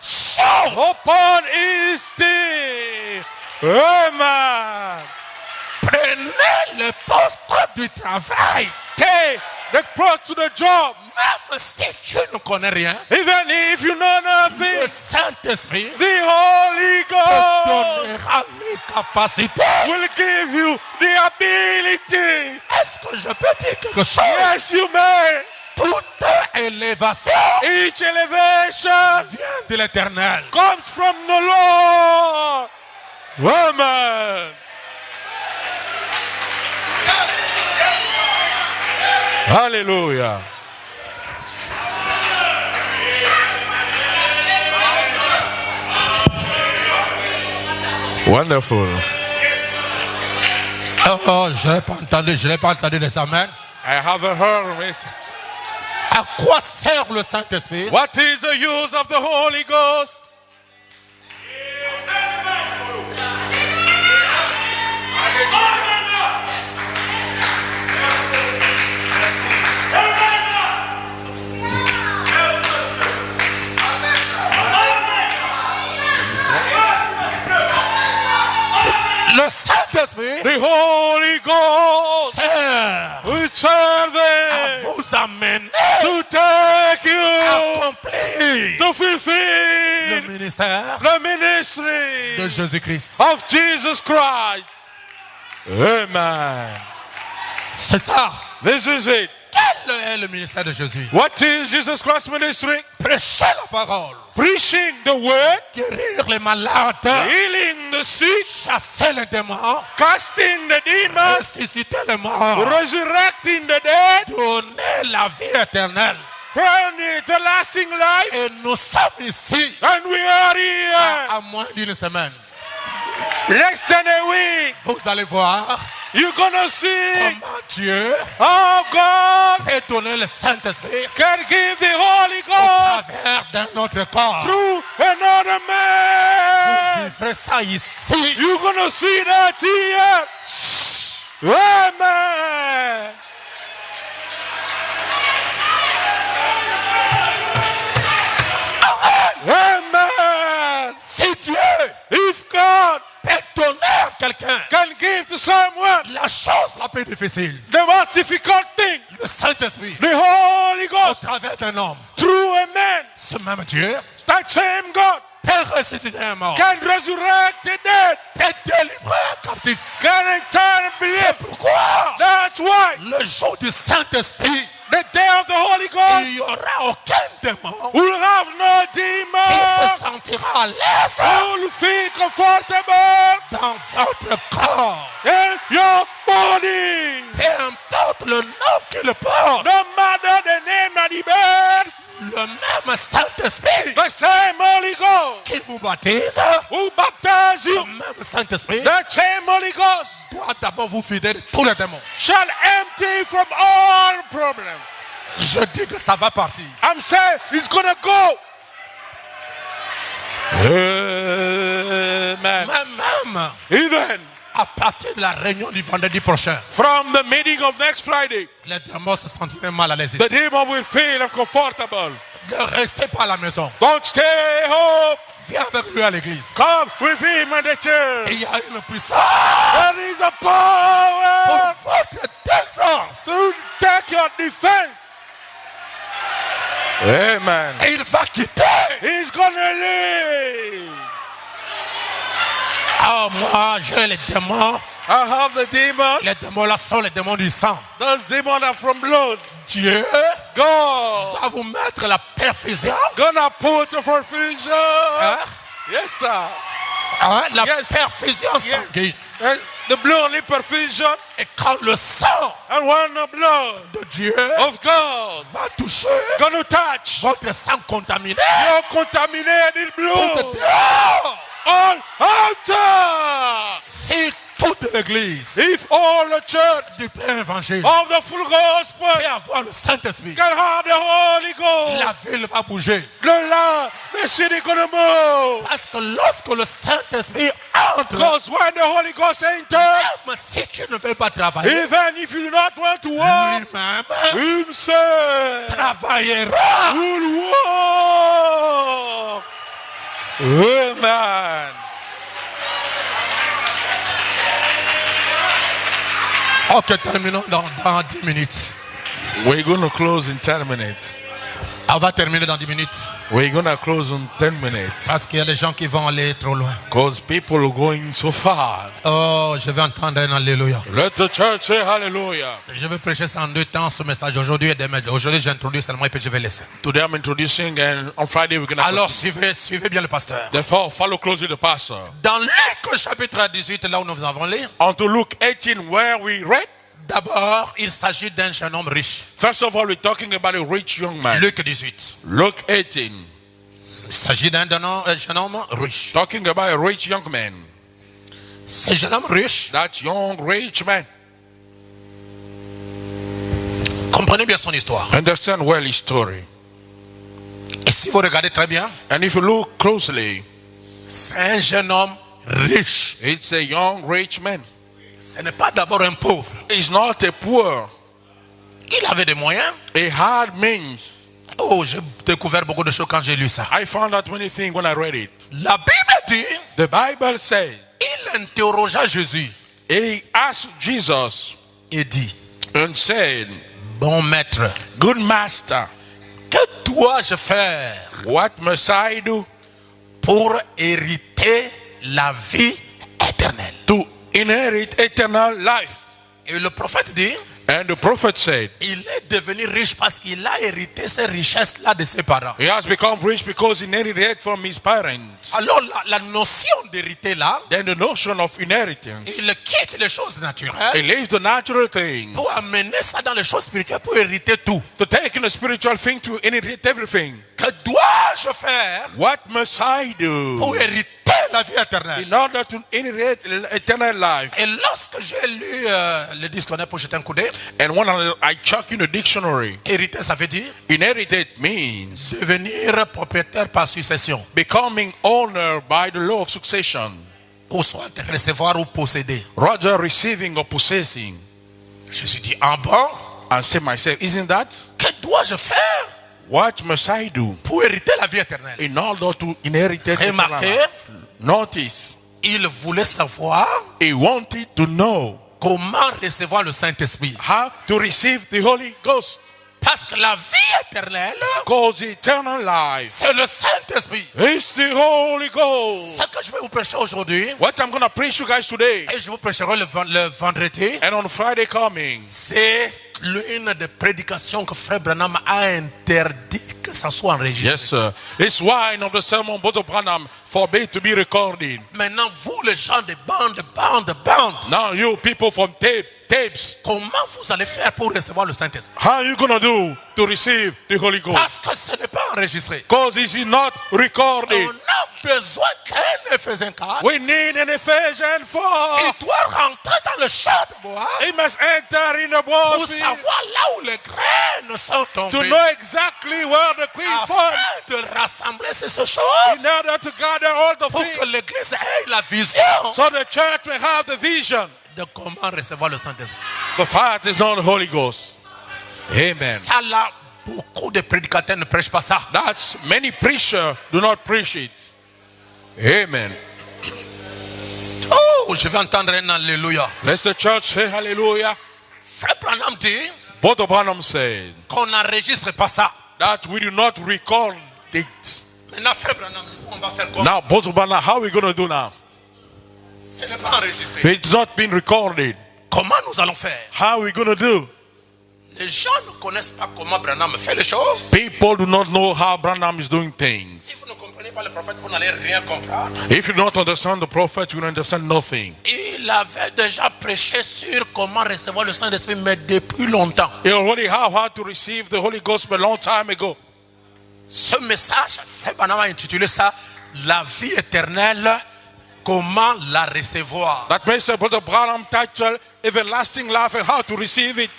choses. upon his thing. Amen. Prenez le poste du travail. Take the cross to the job. Même si tu ne connais rien, Even if you know le nothing, Saint-Esprit the Holy te Ghost donnera les capacités. will give you the ability. Est-ce que je peux dire quelque chose? Yes, you may. Toute élévation Each elevation vient de l'Éternel. comes from the Lord. Amen. Hallelujah. Wonderful. Oh, je n'ai pas entendu les amens. I haven't heard it. À quoi sert le Saint-Esprit? What is the use of the Holy Ghost? Le Saint-Esprit The Holy Ghost sert will serve à them vous amener to take à you accomplir to le fulfill ministère the ministry de Jésus-Christ. of Jesus Christ. Amen. C'est ça. This is it. Qui Quel est le ministère de Jésus? What is Jesus Christ's ministry? Prêcher la parole, Preaching the word, guérir les malades, healing the sick, chasser les démons, casting the demons, ressusciter les morts, resurrecting the dead, donner la vie éternelle. bring everlasting life. Et nous sommes ici And we are here. à moins d'une semaine. Less than a week. Vous allez voir You're gonna see comment Dieu how God peut donner le Saint-Esprit can give the Holy à Ghost travers d'un autre corps. through another Vous man. vivrez ça ici. You're gonna see that here. Amen. Amen. Si Dieu If God peut donner à quelqu'un can give to someone la chose la plus difficile, the most difficult thing, le Saint-Esprit, the Holy au Ghost, travers d'un homme, through a man, ce même Dieu that same God peut ressusciter un mort, can resurrect the dead, peut délivrer un captif. can return C'est belief. pourquoi That's why le jour du Saint-Esprit, the day of the Holy il Ghost n'y aura aucun démon will have no qui demon, se sentira à l'aise will feel comfortable dans votre corps. in your body. Peu importe le nom qu'il porte, No matter the name that he bears, le même Saint-Esprit the same Holy Ghost qui vous baptise, who baptize le you, même Saint-Esprit the same Holy Ghost doit d'abord vous vider de tous les démons. shall empty from all problems. Je dis que ça va partir. I'm saying it's gonna go. Amen. Même Even à partir de la réunion du vendredi prochain, from the meeting of next Friday, les démons se sentiraient mal à l'aise ici. the demon will feel uncomfortable. Ne restez pas à la maison. Don't stay home. Viens avec lui à l'église. Come with him at the church. Il y a une puissance There is a power pour votre défense. to take your defense. Amen. Et il va quitter. He's gonna leave. Ah, moi, j'ai les démons. I have the demon. Les démons là sont les démons du sang. Those demons are from blood. Dieu God va vous mettre la perfusion. gonna put a perfusion. Hein? Yes, sir. Hein? La Yes. perfusion sanguine. The bloodly perfusion Et quand le sang and when the blood de Dieu of God va toucher gonna touch votre sang contaminé, your contaminated blood tout dehors. on altar. Si toute l'église If all the church du plein évangile of the full gospel peut avoir le Saint-Esprit, can have the Holy la Ghost, ville va bouger. the city gonna move. Parce que lorsque le Saint-Esprit entre, Because when the Holy Ghost enters, même si tu ne veux pas travailler, even if you do not want to work, lui-même himself travaillera. will walk. Amen. Ok, terminons dans 10 minutes. We're going to close in 10 minutes. On va terminer dans 10 minutes. We're going to close in 10 minutes. Parce qu'il y a des gens qui vont aller trop loin. Because people are going so far. Oh, je vais entendre un alléluia. Let the church say hallelujah. Je vais prêcher ça en 2 temps, ce message aujourd'hui et demain. Aujourd'hui, j'introduis seulement et puis je vais laisser. Today I'm introducing and on Friday we're going to Alors, suivez bien le pasteur. Therefore, follow closely the pastor. Dans Luc chapitre 18, là où nous avons lu, On to Luke 18 where we read. d'abord, il s'agit d'un jeune homme riche. First of all, we're talking about a rich young man. Luc 18. Luke 18. Il s'agit d'un jeune homme riche. Talking about a rich young man. Ce jeune homme riche, That young rich man. comprenez bien son histoire. Understand well his story. Et si vous regardez très bien, And if you look closely, c'est un jeune homme riche. it's a young rich man. Ce n'est pas d'abord un pauvre. He's not a poor. Il avait des moyens. He had means. Oh, j'ai découvert beaucoup de choses quand j'ai lu ça. I found out many things when I read it. La Bible dit, The Bible says, il interrogea Jésus he asked Jesus et dit, and said, bon maître, good master, que dois-je faire what must I do pour hériter la vie éternelle? to inherit eternal life? Et le prophète dit, And the prophet said, il est devenu riche parce qu'il a hérité ces richesses-là de ses parents. he has become rich because he inherited from his parents. Alors la notion d'hériter là, Then the notion of inheritance, il quitte les choses naturelles he leaves the natural thing pour amener ça dans les choses spirituelles, pour hériter tout. to take in a spiritual thing to inherit everything. Que dois-je faire What must I pour do hériter la vie éternelle? in order to inherit eternal life? Et lorsque j'ai lu le dictionnaire pour jeter un coup d'œil, And when I check in the dictionary, hériter, ça veut dire inherited means devenir propriétaire par succession, becoming owner by the law of succession, ou soit recevoir ou posséder. rather receiving or possessing. Je me suis dit, ah bon? And say myself, isn't that? Que dois-je faire What must I do pour hériter la vie éternelle? in order to inherit eternal Remarquez, life? Notice, il voulait savoir he wanted to know comment recevoir le Saint-Esprit. how to receive the Holy Ghost. Parce que la vie éternelle, Because eternal life c'est le Saint-Esprit. is the Holy Ghost. Ce que je vais vous prêcher aujourd'hui, What I'm going to preach you guys today, et je vous prêcherai le vendredi, and on Friday coming, c'est l'une des prédications que Frère Branham a interdit que ça soit enregistré. yes sir, it's why of the sermon Brother Branham forbade to be recorded. Maintenant, vous les gens de bande, Now you people from tapes, comment vous allez faire pour recevoir le Saint-Esprit? how are you going to do to receive the Holy Ghost? Parce que ce n'est pas enregistré. Because it is not recorded. On a besoin qu'un Éphésiens 4, We need an Ephesians 4. il doit rentrer dans le champ de bois He must enter in the pour board savoir là où les graines sont to tombées. know exactly where the queen falls, Afin de rassembler ces choses in order to gather all the pour que things, l'église ait la vision so the church may have the vision. de comment recevoir le Saint-Esprit. The fact is not the Holy Ghost. Amen. Ça là, beaucoup de prédicateurs ne prêchent pas ça. That's many preachers do not preach it. Amen. Oh, je vais entendre un alléluia. Let the church say hallelujah. Frère Branham dit Brother Branham said qu'on n'enregistre pas ça. that we do not record it. Maintenant, Frère Branham, on va faire comment? Now, Brother Branham, how are we going to do now? Ce n'est pas enregistré. It's not been recorded. Comment nous allons faire? How are we going to do? Les gens ne connaissent pas comment Branham fait les choses. People do not know how Branham is doing Si things. vous ne comprenez pas le prophète, vous n'allez rien comprendre. If you don't understand the prophet, you will understand nothing. Il avait déjà prêché sur comment recevoir le Saint-Esprit, mais depuis longtemps. He already have how to receive the Holy Ghost a long time ago. Ce message, Frère Branham a intitulé ça « La vie éternelle, comment la recevoir ». That makes Brother Branham title Everlasting Life and how to receive it.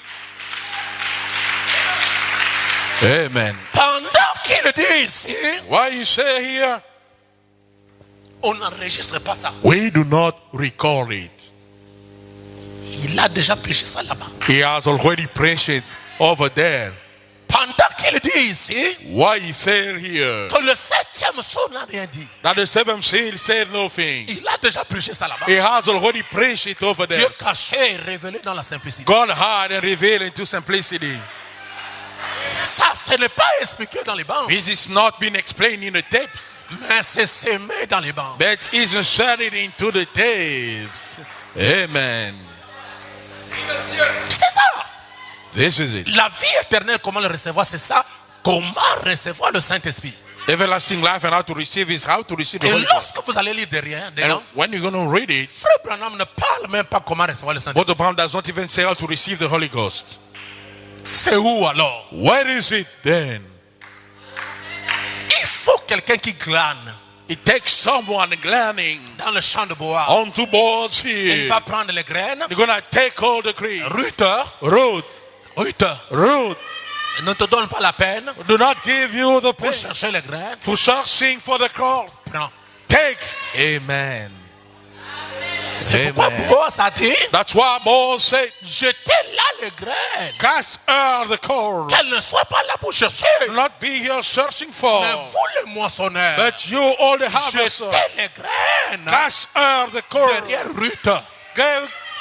Amen. Pendant qu'il dit ici, Why you say here? on n'enregistre pas ça. We do not record it. Il a déjà prêché ça là-bas. He has already preached it over there. Pendant qu'il dit ici Why you say here? que le septième sceau n'a rien dit. That the seventh seal said nothing. Il a déjà prêché ça là-bas. He has already preached it over Dieu there. caché et révélé dans la simplicité. God hid and revealed into simplicity. Ça, ce n'est pas expliqué dans les bancs, This is not been explained in the tapes, mais c'est semé dans les bancs. but is inserted into the tapes. Amen. C'est ça. This is it. La vie éternelle, comment le recevoir, c'est ça. Comment recevoir le Saint-Esprit. Everlasting life and how to receive is how to receive the Et Holy Ghost. lorsque vous allez lire derrière, dedans, And when you're going to read it, Frère Branham ne parle même pas comment recevoir le Saint-Esprit. Brother Branham does not even say how to receive the Holy Ghost. C'est où alors? Where is it then? Il faut quelqu'un qui glane It takes someone glancing dans le champ de bois. onto boards Il field. va prendre les graines. You're going to take all the cream. Ruth, Ruth, ne te donne pas la peine do not give you the pour pain chercher les graines. for searching for the cross. Prends. Text. Amen. C'est pourquoi Amen. Boaz a dit, That's why Paul said, jetez là les graines. cast her the corn. Qu'elle ne soit pas là pour chercher. Do not be here searching for, Mais vous les moissonneurs, but you all the harvest. jetez les graines Cast her the corn. derrière Ruth.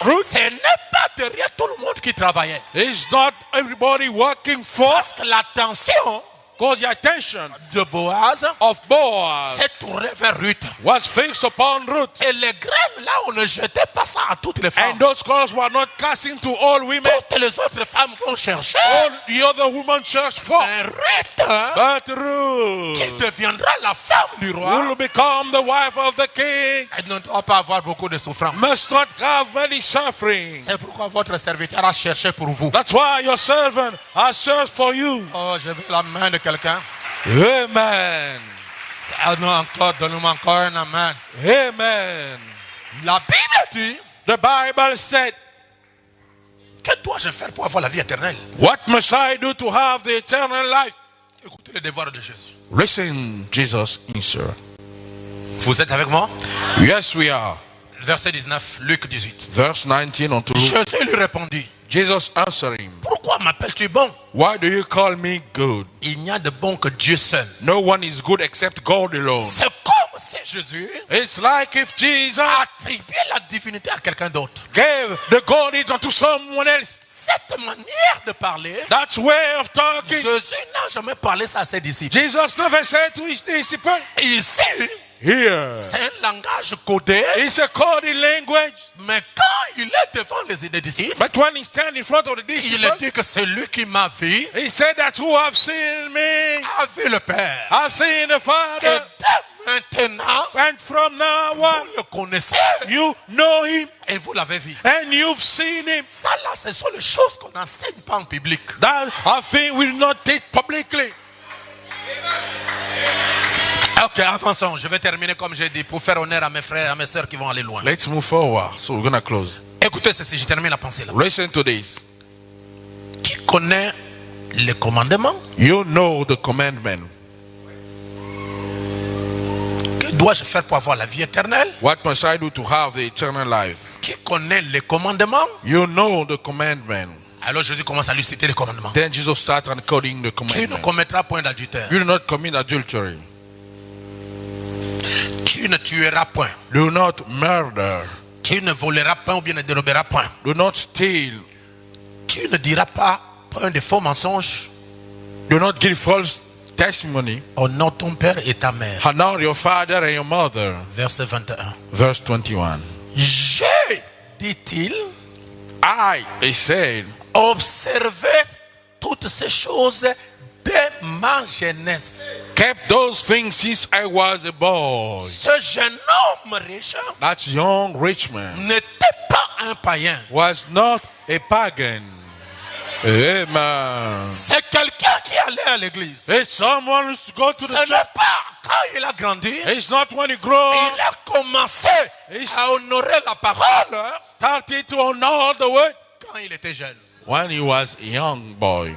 Ruth, Ce n'est pas derrière tout le monde qui travaillait. is not everybody working for. Parce que l'attention Because the attention de Boaz of Boaz s'est tourné vers Ruth. was fixed upon Ruth. Et les graines là, on ne jetait pas ça à toutes les femmes. And those girls were not casting to all women. Toutes les autres femmes vont chercher. All the other women searched for. Mais Ruth, But Ruth qui deviendra la femme du roi, will become the wife of the king. elle ne doit pas avoir beaucoup de souffrance. Must not have many suffering. C'est pourquoi votre serviteur a cherché pour vous. That's why your servant has searched for you. Oh, je veux la main de quelqu'un. Amen. Ah non, encore, donne-moi encore un amen. Amen. La Bible dit, The Bible said, que dois-je faire pour avoir la vie éternelle? what must I do to have the eternal life? Écoutez le devoir de Jésus. Listen, Jesus answered. Vous êtes avec moi? Yes, we are. Verset 19, Luc 18. Verse 19 unto Luke. Jésus lui répondit, Jesus answered him, pourquoi m'appelles-tu bon? why do you call me good? Il n'y a de bon que Dieu seul. No one is good except God alone. C'est comme si Jésus It's like if Jesus attribuait la divinité à quelqu'un d'autre. gave the godhead unto someone else. Cette manière de parler, That's way of talking. Jésus n'a jamais parlé ça à ses disciples. Jesus never said to his disciples, Ici, here. c'est un langage codé, It's a coded language. mais quand il est devant les disciples, But when he stands in front of the il disciples, dit que c'est lui qui m'a vu, he said that who have seen me, a vu le Père. have seen the Et Father. dès maintenant, And from now on, vous le connaissez you know him et vous l'avez vu. and you've seen him. Ça là, ce sont les choses qu'on n'enseigne pas en public. That I think will not take publicly. Ok, avançons. Je vais terminer comme j'ai dit pour faire honneur à mes frères et à mes sœurs qui vont aller loin. Let's move forward. So we're going to close. Écoutez ceci, je termine la pensée là. Listen to this. Tu connais les commandements? You know the commandment. Que dois-je faire pour avoir la vie éternelle? What must I do to have the eternal life? Tu connais les commandements? You know the commandment. Alors Jésus commence à lui citer les commandements. Then Jesus started encoding the Tu ne commandment. commettras point d'adultère. You do not commit adultery. Tu ne tueras point. Do not murder. Tu ne voleras point ou bien ne déroberas point. Do not steal. Tu ne diras pas point de faux mensonges. Do not give false testimony. Honore ton père et ta mère. Honor your father and your mother. Verset 21. Verse 21. J'ai, dit-il, He said, observé toutes ces choses dès ma jeunesse. kept those things since I was a boy. Ce jeune homme riche That young rich man n'était pas un païen. was not a pagan. Amen. C'est quelqu'un qui allait à l'église. It's someone who go to Ce the n'est church. pas quand il a grandi. It's not when he grow Il up, a commencé à honorer la parole started to honor the word quand il était jeune. when he was a young boy.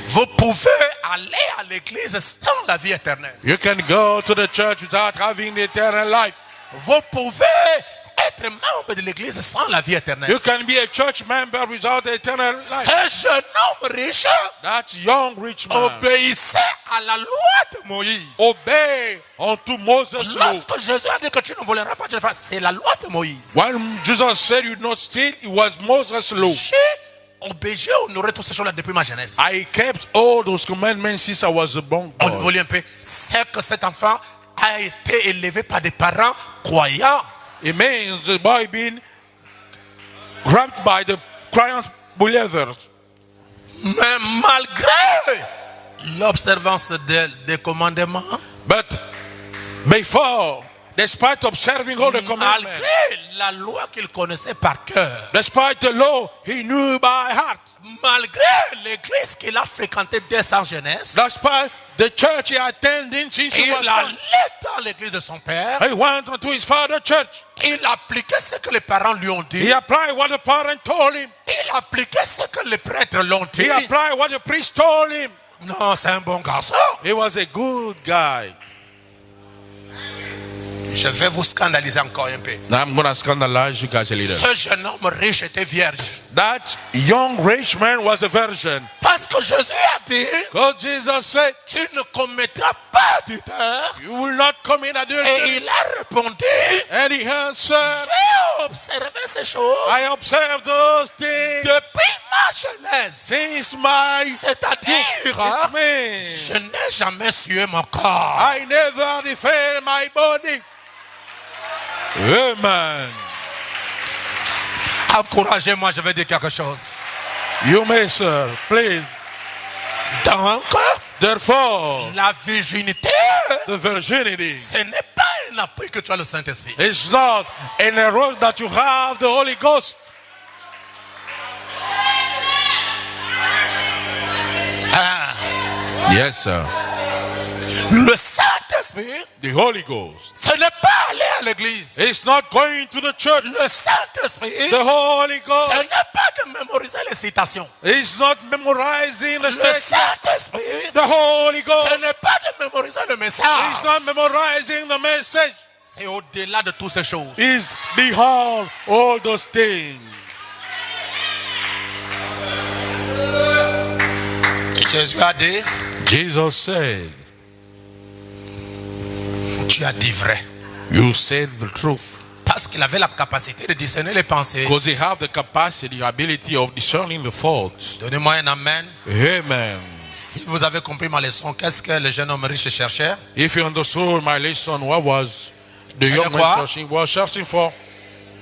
Vous pouvez aller à l'église sans la vie éternelle. You can go to the church without having the eternal life. Vous pouvez être membre de l'église sans la vie éternelle. You can be a church member without the eternal life. Ce jeune homme riche That young rich man obéissait à la loi de Moïse. obey unto Moses' law. Lorsque Jésus a dit que tu ne voleras pas, tu ne feras, c'est la loi de Moïse. When Jesus said you do not steal, it was Moses' law. J'ai honoré toutes ces choses-là depuis ma jeunesse. I kept all those commandments since I was a born On boy. voulait un peu. C'est que cet enfant a été élevé par des parents croyants. It means the boy being grabbed by the croyant believers. Mais malgré l'observance des commandements, But before, despite observing all the commandments, malgré la loi qu'il connaissait par cœur, despite the law he knew by heart, malgré l'église qu'il a fréquentée dès sa jeunesse, despite the church he attended since he il was allait born, dans l'église de son père, he went into his father's church. il appliquait ce que les parents lui ont dit, He applied what the parent told him. il appliquait ce que les prêtres l'ont dit. He applied what the priest told him. Non, c'est un bon garçon. He was a good guy. Je vais vous scandaliser encore un peu. Now I'm going to scandalize you guys a little. Ce jeune homme riche était vierge. That young rich man was a virgin. Parce que Jésus a dit, Because Jesus said, tu ne commettras pas d'adultère. you will not commit Et adultery. il a répondu, And he answered, j'ai observé ces choses I observed those things depuis ma jeunesse, since my c'est-à-dire, it means je n'ai jamais sué mon corps. I never defend my body. Amen. Encouragez-moi, je vais dire quelque chose. You may, sir, please. Donc, Therefore, la virginité, the virginity ce n'est pas un appui que tu as le Saint-Esprit. is not an error that you have the Holy Ghost. Yes, sir. Le Saint-Esprit, The Holy Ghost. ce n'est pas aller à l'église. It's not going to the church. Le Saint-Esprit, The Holy ce Ghost n'est pas de mémoriser les citations. is not memorizing the Le statement. Saint-Esprit, The Holy ce Ghost n'est pas de mémoriser le is message. not memorizing the message. C'est au-delà de toutes ces choses. Is behold all those things. Jésus a dit, Jesus said, tu as dit vrai. you said the truth. Parce qu'il avait la capacité de discerner les pensées. Because they have the capacity, the ability of discerning the thoughts. Donnez-moi un amen. Amen. Si vous avez compris ma leçon, qu'est-ce que le jeune homme riche cherchait? If you understood my lesson, what was the C'est young quoi? man searching for?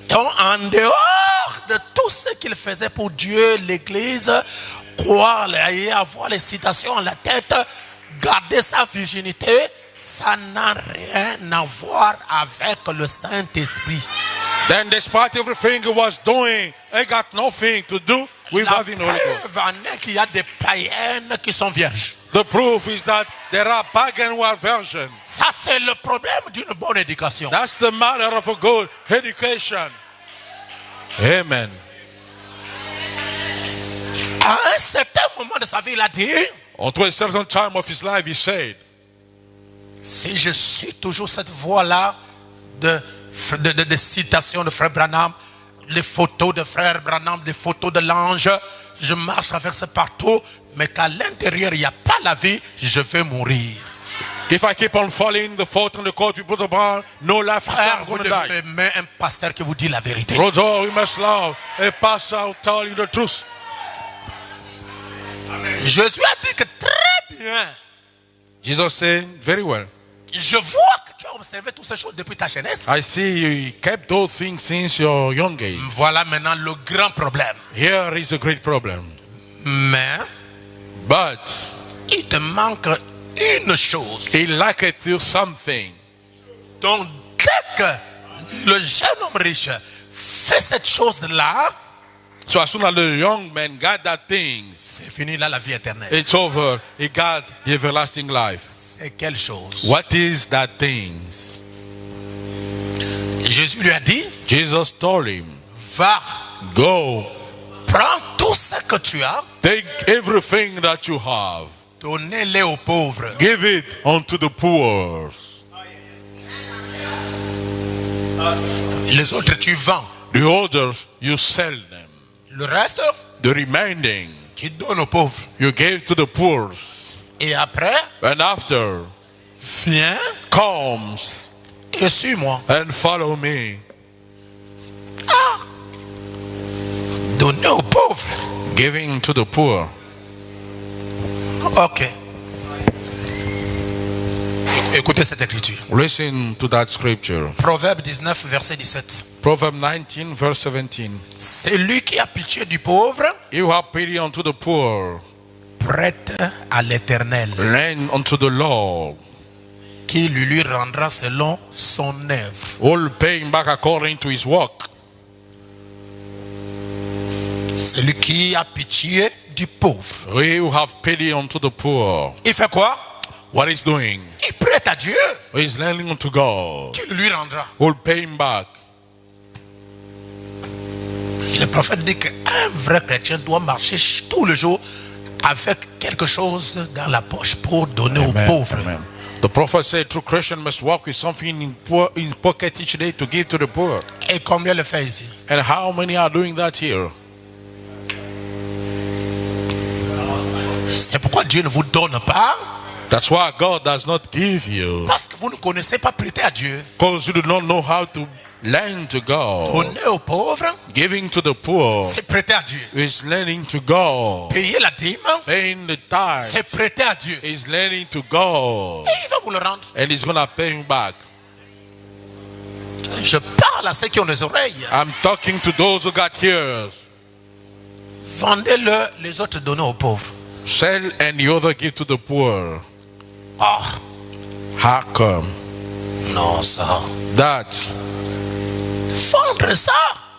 Donc, en dehors de tout ce qu'il faisait pour Dieu, l'Église, croire et avoir les citations à la tête, garder sa virginité, ça n'a rien à voir avec le Saint-Esprit. Then despite everything he was doing, it got nothing to do with La having the Holy Ghost. preuve en est qu'il y a des païennes qui sont vierges. The proof is that there are pagan who are virgins. Ça, c'est le problème d'une bonne éducation. That's the matter of a good education. Amen. À un certain moment de sa vie, il a dit, Unto a certain time of his life, he said, si je suis toujours cette voie-là de citations de Frère Branham, les photos de Frère Branham, des photos de l'ange, je marche avec ça partout, mais qu'à l'intérieur, il n'y a pas la vie, je vais mourir. if I keep on following the thought and the code we put upon, no life is Frère, vous going to die. devez aimer un pasteur qui vous dit la vérité. Brother, we must love a pastor who tell you the truth. Jésus a dit que très bien. Jesus said, very well. Je vois que tu as observé toutes ces choses depuis ta jeunesse. I see you kept those things since your young age. Voilà maintenant le grand problème. Here is a great problem. Mais But il te manque une chose. he lacketh you something. Donc dès que le jeune homme riche fait cette chose-là, So as soon as the young man got that things, c'est fini là la vie éternelle. it's over. He got the everlasting life. C'est quelle chose? What is that things? Jésus lui a dit, Jesus told him, va, go, prends tout ce que tu as, take everything that you have, donnez-les aux pauvres. give it unto the poor. Les autres tu vends. The others, you sell them. Le reste, The remaining, tu donnes aux pauvres. you gave to the poor. Et après, And after, viens comes et suis-moi. and follow me. Donnez aux pauvres. Giving to the poor. Ok. Écoutez cette écriture. Listen to that scripture. Proverbe 19, verset 17. Proverb 19, verse 17. C'est lui qui a pitié du pauvre, He who have pity unto the poor, prête à l'Éternel, lend unto the Lord, qui lui rendra selon son œuvre. will pay him back according to his work. Celui qui a pitié du pauvre. He who have pity unto the poor. Il fait quoi? What he's doing? Il prête à Dieu, He's lending unto God, qui lui rendra. will pay him back. Et le prophète dit qu'un vrai chrétien doit marcher tous les jours avec quelque chose dans la poche pour donner aux Amen. pauvres. Amen. The prophet said, true Christian must walk with something in pocket each day to give to the poor. Et combien le fait ici? And how many are doing that here? C'est pourquoi Dieu ne vous donne pas, That's why God does not give you, parce que vous ne connaissez pas prêter à Dieu. because you do not know how to lend to God. Donner aux pauvres, Giving to the poor c'est prêter à Dieu. is lending to God. Payer la dîme, Paying the tithe c'est prêter à Dieu. is lending to God. Et il va vous le rendre. And he's going to pay you back. Je parle à ceux qui ont des oreilles. I'm talking to those who got ears. Vendez-le, les autres donnez aux pauvres. Sell and the other give to the poor. Oh, How come? non, ça. That Vendre ça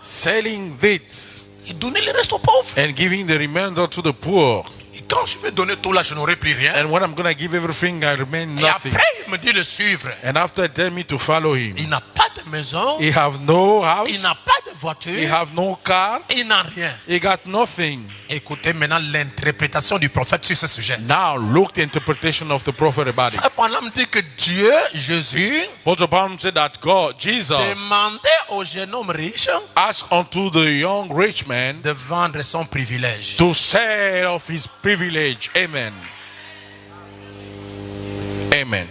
selling this et donner le reste aux pauvres. and giving the remainder to the poor. Et quand je vais donner tout là, je n'aurai plus rien. And when I'm going to give everything, I remain Et nothing. après, il me dit de suivre. And after tell me to follow him. Il n'a pas de maison, He have no house. il n'a pas de He voiture, have no car. il n'a rien. He got nothing. Écoutez maintenant l'interprétation du prophète sur ce sujet. Now look the interpretation of the prophet about it. Cependant, me dit que Dieu, Jésus, But the Bible said that God, Jesus, demandait au jeune homme riche asked unto the young rich man de vendre son privilège. to sell of his privilege. Amen. Amen.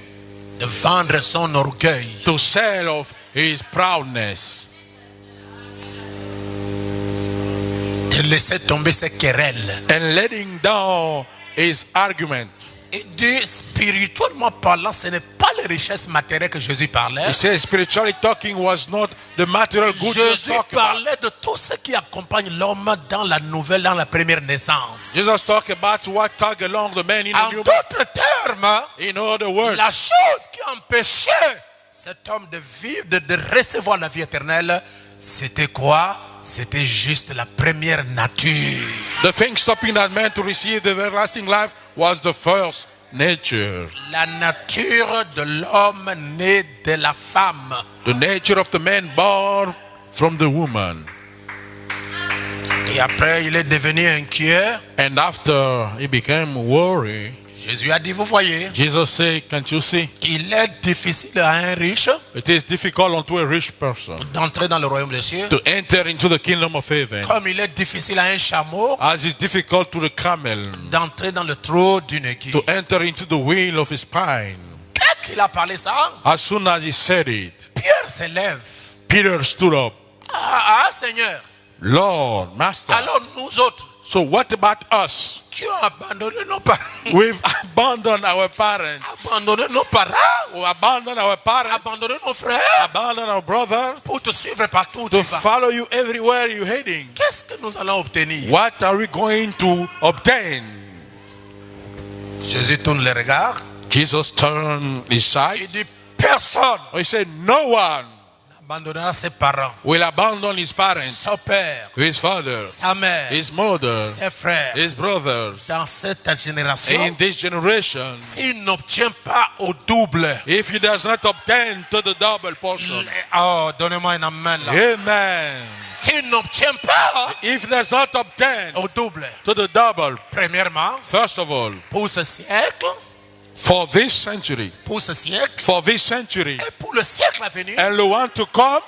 De vendre son orgueil. To sell of his proudness. De laisser tomber ses querelles. And letting down his argument. Et dit, spirituellement parlant, ce n'est pas les richesses matérielles que Jésus parlait. He said spiritually talking was not the material goods he was Jésus talking about. parlait de tout ce qui accompagne l'homme dans la première naissance. Jesus talked about what tag along the man in En the new birth. d'autres termes, In other words, la chose qui empêchait cet homme de vivre, de recevoir la vie éternelle, c'était quoi? C'était juste la première nature. the thing stopping that man to receive the everlasting life was the first nature. La nature de l'homme né de la femme. The nature of the man born from the woman. Et après, il est devenu inquiet. And after he became worried, Jésus a dit, vous voyez, Jesus said, can't you see? il est difficile à un riche It is difficult unto a rich person d'entrer dans le royaume des cieux, to enter into the kingdom of heaven, comme il est difficile à un chameau as it's difficult to the camel d'entrer dans le trou d'une aiguille. to enter into the wheel of his spine. Dès qu'il a parlé ça, As soon as he said it, Pierre se lève. Peter stood up. Ah, Seigneur, Lord, Master, alors nous autres so what about us? qui ont abandonné nos parents, We've abandoned our parents. abandonné nos parents, We abandoned our parents, abandonné nos frères abandoned our brothers pour te suivre partout où to tu vas. follow you everywhere you're heading. Qu'est-ce que nous allons obtenir? What are we going to obtain? Jésus tourne le regard. Jesus turned his Il side. dit, personne He said, no one n'abandonnera ses parents, will abandon his parents, son père, his father, sa mère, his mother, ses frères. his brothers. Dans cette génération, In this generation, s'il n'obtient pas au double, if he does not obtain to the double portion, oh, donnez-moi un amen là. amen. S'il n'obtient pas If he does not obtain au double, to the double, premièrement, first of all, pour ce siècle, for this century, et pour le siècle à venir, and the one to come,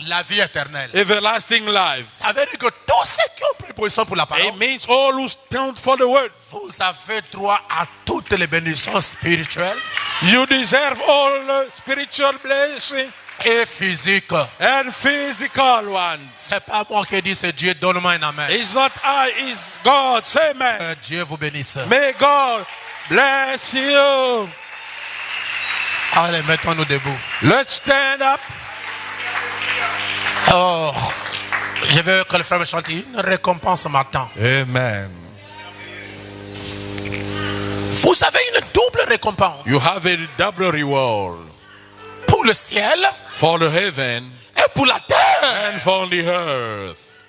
la vie éternelle. everlasting life. Ça veut dire que tous ceux qui ont pris position pour la parole, It means all who stand for the word. vous avez droit à toutes les bénédictions spirituelles You deserve all the spiritual blessing et physiques. and physical ones. C'est pas moi qui dis, c'est Dieu. Donne-moi un amen. It's not I, it's God. Say amen. Que Dieu vous bénisse. May God bless you. Allez, mettons-nous debout. Let's stand up. Oh, je veux que le frère me chante. Une récompense m'attend. Amen. Vous avez une double récompense. You have a double reward Pour le ciel for the heaven et pour la terre. and for the earth.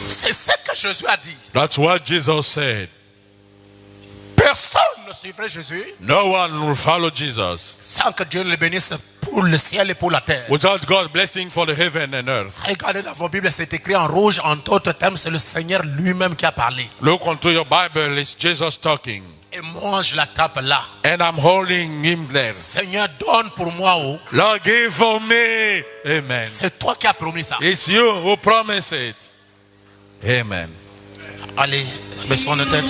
C'est ce que Jésus a dit. That's what Jesus said. Personne ne suivrait Jésus No one will follow Jesus sans que Dieu le bénisse pour le ciel et pour la terre. without God's blessing for the heaven and earth. Regardez dans vos Bibles, c'est écrit en rouge. En d'autres termes, c'est le Seigneur lui-même qui a parlé. Look onto your Bible, it's Jesus talking. Et moi, je l'attrape là. And I'm holding him there. Seigneur, donne pour moi. Oh. Lord, give for me. Amen. C'est toi qui as promis ça. It's you who promised it. Amen. Allez, baissons nos têtes.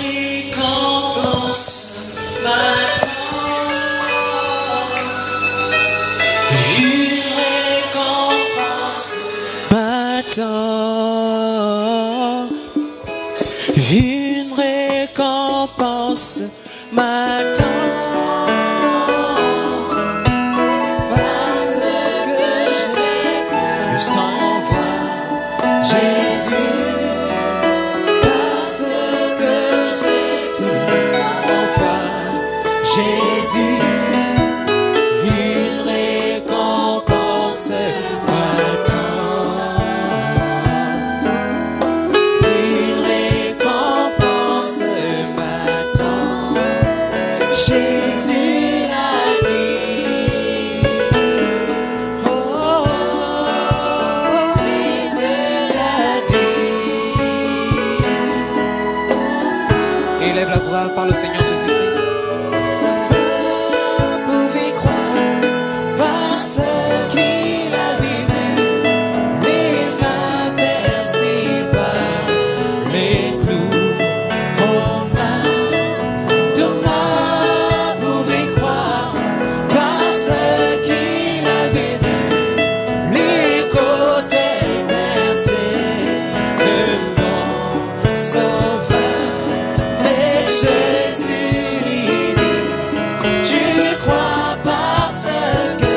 Une récompense m'attend. Parce que j'ai cru sans voir Jésus. Parce que j'ai cru sans voir Jésus. Une récompense m'attend. Une récompense m'attend. Jésus l'a dit. Oh, Jésus l'a dit. Élève la voix par le Seigneur Jésus-Christ. Vous pouvez croire parce qu'il a vécu les mains percées par les clous romains. Thomas pouvait croire parce qu'il avait vu les côtés percés de mon sauveur. Mais Jésus lui dit, tu crois parce que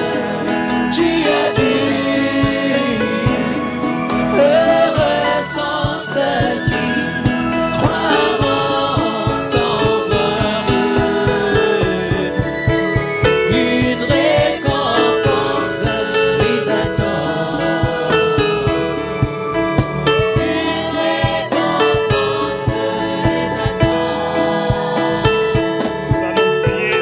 tu as vu. Heureux sont ceux qui croiront en son heureux. Une récompense les attend. Une récompense les attend. Nous allons prier.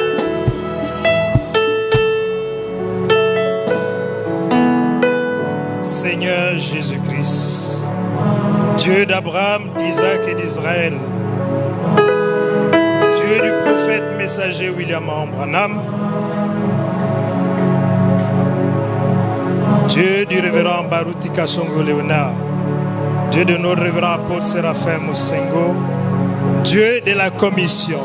Seigneur Jésus-Christ, Dieu d'Abraham, d'Isaac et d'Israël, Dieu du prophète messager William Branham, Dieu du révérend Baruti Kasongo Léonard, Dieu de notre révérend apôtre Séraphin Moussengo, Dieu de la commission.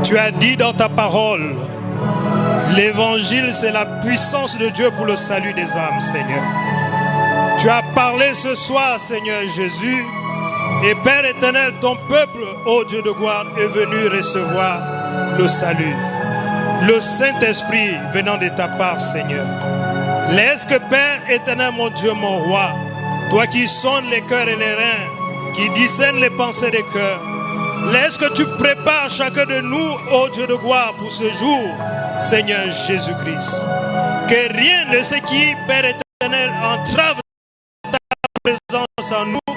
Tu as dit dans ta parole, l'évangile c'est la puissance de Dieu pour le salut des âmes, Seigneur. Tu as parlé ce soir, Seigneur Jésus, et Père éternel, ton peuple, ô Dieu de gloire, est venu recevoir le salut. Le Saint-Esprit venant de ta part, Seigneur. Laisse que Père éternel, mon Dieu, mon roi, toi qui sonnes les cœurs et les reins, qui discernes les pensées des cœurs, laisse que tu prépares chacun de nous, ô Dieu de gloire, pour ce jour, Seigneur Jésus-Christ. Que rien de ce qui, Père éternel, entrave ta présence en nous